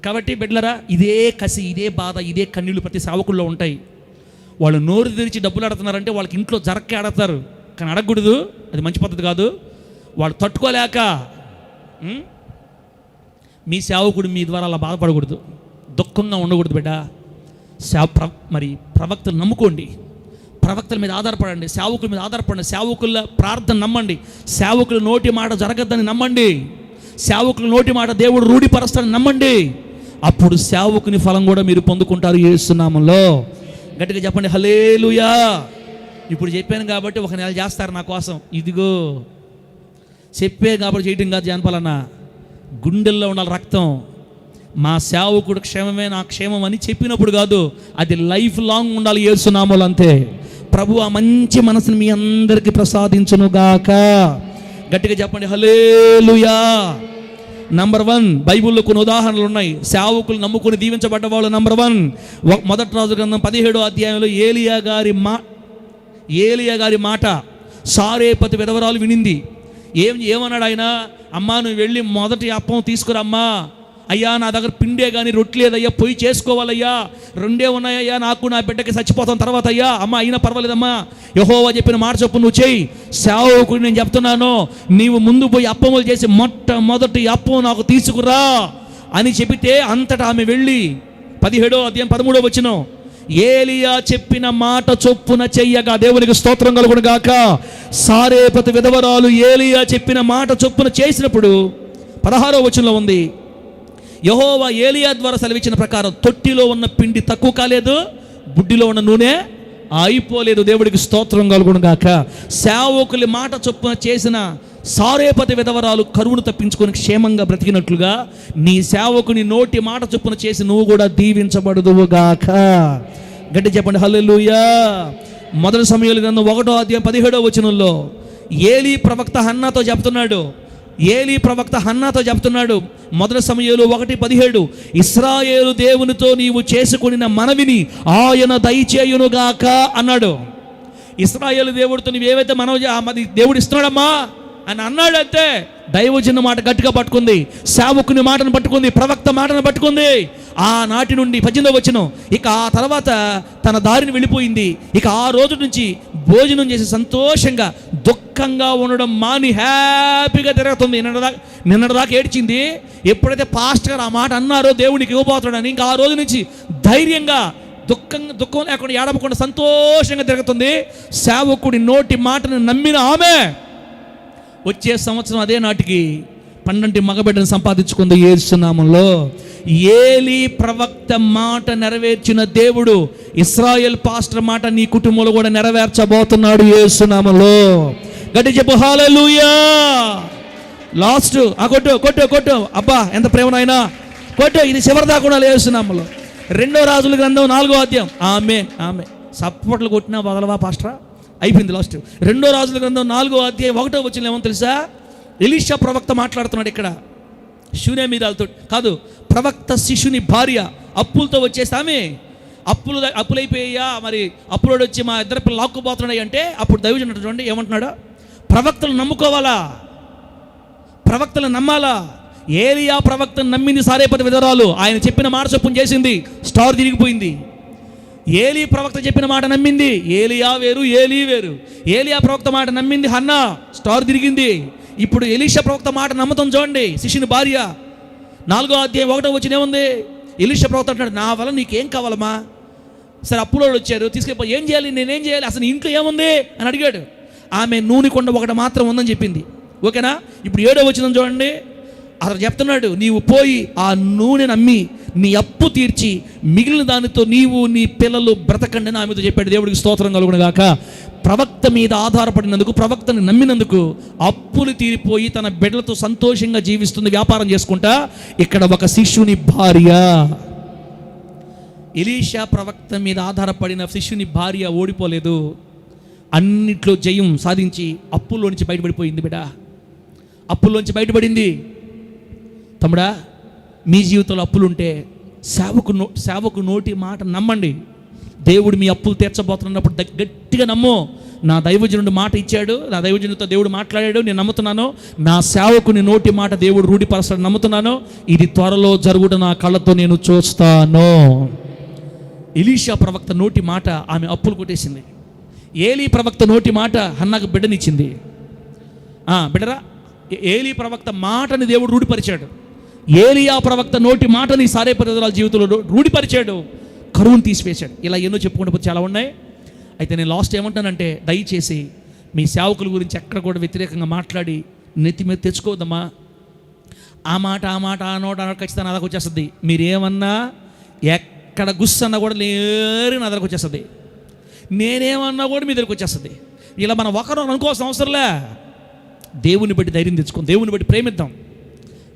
కాబట్టి బిడ్డలరా, ఇదే కసి, ఇదే బాధ, ఇదే కన్నీళ్ళు ప్రతి సేవకుల్లో ఉంటాయి. వాళ్ళు నోరు తెరిచి డబ్బులు అడుగుతున్నారంటే వాళ్ళకి ఇంట్లో జరక్కే అడగతారు, కానీ అడగకూడదు, అది మంచి పద్ధతి కాదు. వాళ్ళు తట్టుకోలేక మీ సేవకుడు మీ ద్వారా అలా బాధపడకూడదు, దుఃఖంగా ఉండకూడదు బిడ్డ. మరి ప్రవక్తలు నమ్ముకోండి, ప్రవక్తల మీద ఆధారపడండి, సేవకుల మీద ఆధారపడండి, సేవకుల ప్రార్థన నమ్మండి, సేవకుల నోటి మాట జరగద్దని నమ్మండి, సేవకుల నోటి మాట దేవుడు రూఢిపరుస్తాడని నమ్మండి. అప్పుడు సేవకుని ఫలం కూడా మీరు పొందుకుంటారు యేసు నామములో. గట్టిగా చెప్పండి హల్లెలూయా. ఇప్పుడు చెప్పాను కాబట్టి ఒక నెల చేస్తారు నా కోసం. ఇదిగో చెప్పే కాబట్టి చేయటం కాదు జానపాలన్న, గుండెల్లో ఉండాలి రక్తం. మా సేవకుడు క్షేమమే నా క్షేమం అని చెప్పినప్పుడు కాదు, అది లైఫ్ లాంగ్ ఉండాలి యేసు నామములో. అంతే. ప్రభు ఆ మంచి మనసుని మీ అందరికీ ప్రసాదించునుగాక. గట్టిగా చెప్పండి హల్లెలూయా. నంబర్ 1, బైబిల్లో కొన్ని ఉదాహరణలు ఉన్నాయి. సేవకులు నమ్ముకుని దీవించబడ్డ వాళ్ళు. నంబర్ 1, మొదటి రాజుల గ్రంథం 17వ అధ్యాయంలో ఏలియా గారి మాట సారేపతి విధవరాలు వినింది. ఏమన్నాడు ఆయన? అమ్మా నువ్వు వెళ్ళి మొదటి అప్పం తీసుకురమ్మా. అయ్యా నా దగ్గర పిండే కానీ రొట్టె లేదయ్యా, పొయ్యి చేసుకోవాలయ్యా, 2 ఉన్నాయ్యా, నాకు నా బిడ్డకి చచ్చిపోతాం తర్వాత అయ్యా. అమ్మ అయినా పర్వాలేదమ్మా, యెహోవా చెప్పిన మాట చొప్పున నువ్వు చెయ్యి. సేవకుడు నేను చెప్తున్నాను, నీవు ముందు పోయి అప్పములు చేసి మొట్టమొదటి అప్పం నాకు తీసుకురా అని చెబితే అంతటా ఆమె వెళ్ళి 17వ అధ్యాయం 13వ వచనం, ఏలియా చెప్పిన మాట చొప్పున చెయ్యగా, దేవునికి స్తోత్రం కలుగును గాక. సారేపతి విధవరాలు ఏలియా చెప్పిన మాట చొప్పున చేసినప్పుడు 16వ వచనంలో ఉంది, యెహోవా ఏలియా ద్వారా సెలవిచ్చిన ప్రకారం తొట్టిలో ఉన్న పిండి తక్కువ కాలేదు, బుడ్డిలో ఉన్న నూనె అయిపోలేదు. దేవుడికి స్తోత్రం కలుగును గాక. సేవకుల మాట చొప్పున చేసిన సారేపతి విధవరాలు కరువును తప్పించుకొని క్షేమంగా బ్రతికినట్లుగా నీ సేవకుని నోటి మాట చొప్పున చేసి నువ్వు కూడా దీవించబడుదువు గాక. గట్టి చెప్పండి హల్లెలూయా. మొదటి సమూయేలు గ్రంథం 1వ అధ్యాయం 17వ వచనంలో ఏలీ ప్రవక్త హన్నాతో చెప్తున్నాడు. మొదటి సమూయేలు 1:17, ఇశ్రాయేలు దేవునితో నీవు చేసుకొనిన మనవిని ఆయన దయచేయునుగాక అన్నాడు. ఇశ్రాయేలు దేవుడితో నీవు ఏవైతే మనవి దేవుడు ఇస్తున్నాడమ్మా అని అన్నాడు. అంతే. దైవజన మాట గట్టిగా పట్టుకుంది, సేవకుని మాటను పట్టుకుంది, ప్రవక్త మాటను పట్టుకుంది. ఆనాటి నుండి 18వ వచనం, ఇక ఆ తర్వాత తన దారిని వెళ్ళిపోయింది. ఇక ఆ రోజు నుంచి భోజనం చేసి సంతోషంగా దుఃఖంగా ఉండడం మాని హ్యాపీగా తిరుగుతుంది. నిన్నటిదాకా ఏడ్చింది. ఎప్పుడైతే పాస్టర్ గారు ఆ మాట అన్నారో దేవునికి ఇవ్వబోతున్నాడని, ఇంకా ఆ రోజు నుంచి ధైర్యంగా దుఃఖం లేకుండా ఏడవకుండా సంతోషంగా తిరుగుతుంది. సేవకుడి నోటి మాటను నమ్మిన ఆమె వచ్చే సంవత్సరం అదే నాటికి 12 మగబిడ్డను సంపాదించుకుంది యేసు నామములో. ఏలీ ప్రవక్త మాట నెరవేర్చిన దేవుడు ఇశ్రాయేల్ పాస్టర్ మాట నీ కుటుంబంలో కూడా నెరవేర్చబోతున్నాడు యేసు నామములో. గట్టి చెప్పు హల్లెలూయా. లాస్ట్ కొట్టు అబ్బా ఎంత ప్రేమ నాయనా, కొట్టు. ఇది చివరి దాకా ఉండాలి యేసు నామములో. 2వ రాజుల గ్రంథం 4వ అధ్యాయం. ఆమె సప్పట్లు కొట్టినా వదలవా పాస్టరా? అయిపోయింది లాస్ట్. 2వ రాజుల గ్రంథం 4వ అధ్యాయం 1వ వచనం ఏమో తెలుసా? ఎలీషా ప్రవక్త మాట్లాడుతున్నాడు ఇక్కడ. శూనేమీరాలతో కాదు, ప్రవక్త శిశుని భార్య అప్పులతో వచ్చేసి ఆమె అప్పులైపోయా, మరి అప్పులోడు వచ్చి మా ఇద్దరు పిల్లలు లాక్కుపోతున్నాయి అంటే అప్పుడు దైవజనుడు చూడండి ఏమంటున్నాడు? ప్రవక్తలు నమ్ముకోవాలా, ప్రవక్తలు నమ్మాలా. ఏలియా ప్రవక్తను నమ్మింది సారేపతి విధవరాలు. ఆయన చెప్పిన మాట చొప్పున చేసింది, స్టార్ తిరిగిపోయింది. ఏలీ ప్రవక్త చెప్పిన మాట నమ్మింది, ఏలియా వేరు ఏలీ వేరు. ఏలియా ప్రవక్త మాట నమ్మింది హన్నా, స్టార్ తిరిగింది. ఇప్పుడు ఎలీషా ప్రవక్త మాట నమ్ముతాం చూడండి, శిష్యుని భార్య. 4వ అధ్యాయం 1వ వచనం ఏముంది? ఎలీషా ప్రవక్త అంటాడు, నా వల్ల నీకేం కావాలమ్మా? సరే, అప్పులోళ్ళు వచ్చారు, తీసుకెళ్ళిపో. ఏం చేయాలి, నేనేం చేయాలి, అసలు ఇంట్లో ఏముంది అని అడిగాడు. ఆమె నూనె కొండ ఒకటి మాత్రం ఉందని చెప్పింది. ఓకేనా? ఇప్పుడు 7వ వచనం చూడండి. అతను చెప్తున్నాడు, నీవు పోయి ఆ నూనెను అమ్మి నీ అప్పు తీర్చి మిగిలిన దానితో నీవు నీ పిల్లలు బ్రతకండి అని ఆమెతో చెప్పాడు. దేవుడికి స్తోత్రం కలుగును గాక. ప్రవక్త మీద ఆధారపడినందుకు, ప్రవక్తని నమ్మినందుకు అప్పులు తీరిపోయి తన బిడ్డలతో సంతోషంగా జీవిస్తుంది, వ్యాపారం చేసుకుంటా. ఇక్కడ ఒక శిష్యుని భార్య, ఎలీషా ప్రవక్త మీద ఆధారపడిన శిష్యుని భార్య ఓడిపోలేదు. అన్నిట్లో జయం సాధించి అప్పుల్లోంచి బయటపడిపోయింది. బిడ్డ అప్పుల్లోంచి బయటపడింది. తమ్ముడా, మీ జీవితంలో అప్పులుంటే సేవకు నోటి మాట నమ్మండి. దేవుడు మీ అప్పులు తీర్చబోతున్నప్పుడు గట్టిగా నమ్ము. నా దైవజనుడు మాట ఇచ్చాడు, నా దైవజనుడితో దేవుడు మాట్లాడాడు, నేను నమ్ముతున్నాను. నా సేవకుని నోటి మాట దేవుడు రూఢిపరచాడు, నమ్ముతున్నాను. ఇది త్వరలో జరుగుట నా కళ్ళతో నేను చూస్తాను. ఎలీషా ప్రవక్త నోటి మాట ఆమె అప్పులు కొట్టేసింది. ఏలీ ప్రవక్త నోటి మాట హన్నాకు బిడ్డనిచ్చింది. బిడ్డరా, ఏలీ ప్రవక్త మాటని దేవుడు రూఢిపరిచాడు. ఏలియా ప్రవక్త నోటి మాటని సారేపరిదరాల జీవితంలో రూఢిపరిచాడు, కరువును తీసివేశాడు. ఇలా ఎన్నో చెప్పుకుంటూ చాలా ఉన్నాయి. అయితే నేను లాస్ట్ ఏమంటానంటే, దయచేసి మీ సేవకుల గురించి ఎక్కడ కూడా వ్యతిరేకంగా మాట్లాడి నెత్తి మీద తెచ్చుకోవద్దమ్మా. ఆ మాట ఆ నోట ఖచ్చితంగా నా దగ్గరకు వచ్చేస్తుంది. మీరేమన్నా ఎక్కడ గుస్సన్నా కూడా లేరు నా దగ్గరకు వచ్చేస్తుంది. నేనేమన్నా కూడా మీ దగ్గరకు వచ్చేస్తుంది. ఇలా మనం ఒకరు అనుకోవాల్సిన అవసరంలే. దేవుని బట్టి ధైర్యం తెచ్చుకోం, దేవుని బట్టి ప్రేమిద్దాం.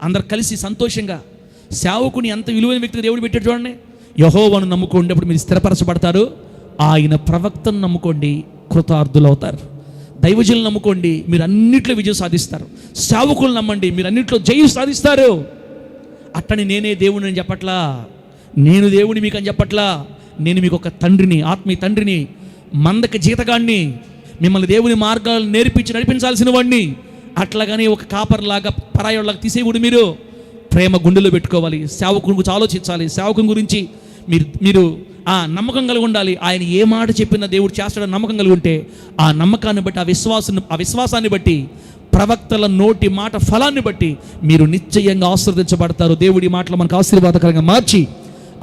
అందరు కలిసి సంతోషంగా సేవకుని ఎంత విలువైన వ్యక్తిగా దేవుడు పెట్టాడు చూడండి. యెహోవాను నమ్ముకోండి, అప్పుడు మీరు స్థిరపరచబడతారు. ఆయన ప్రవక్తను నమ్ముకోండి, కృతార్థులవుతారు. దైవజనులను నమ్ముకోండి, మీరు అన్నిట్లో విజయం సాధిస్తారు. సేవకులను నమ్మండి, మీరు అన్నిట్లో జయం సాధిస్తారు. అట్టని నేనే దేవుడిని అని చెప్పట్లా, నేను దేవుని మీకు అని చెప్పట్లా. నేను మీకు ఒక తండ్రిని, ఆత్మీయ తండ్రిని, మందకి జీతగాడిని, మిమ్మల్ని దేవుని మార్గాలను నేర్పించి నడిపించాల్సిన వాడిని. అట్లాగని ఒక కాపర్లాగా పరాయోళ్ళలాగా తీసేయకూడదు. మీరు ప్రేమ గుండెలో పెట్టుకోవాలి. సేవకుని గురించి ఆలోచించాలి. సేవకుని గురించి మీరు నమ్మకం కలిగి ఉండాలి. ఆయన ఏ మాట చెప్పినా దేవుడు చేస్తాడని నమ్మకం కలిగి ఉంటే, ఆ నమ్మకాన్ని బట్టి, ఆ విశ్వాసాన్ని బట్టి, ప్రవక్తల నోటి మాట ఫలాన్ని బట్టి మీరు నిశ్చయంగా ఆశీర్వదించబడతారు. దేవుడి మాటలు మనకు ఆశీర్వాదకరంగా మార్చి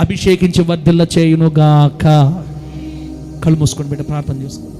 అభిషేకించి వర్ధిల్ల చేయునుగాక. కళ్ళు మూసుకొని బిడ్డ ప్రార్థన చేసుకోండి.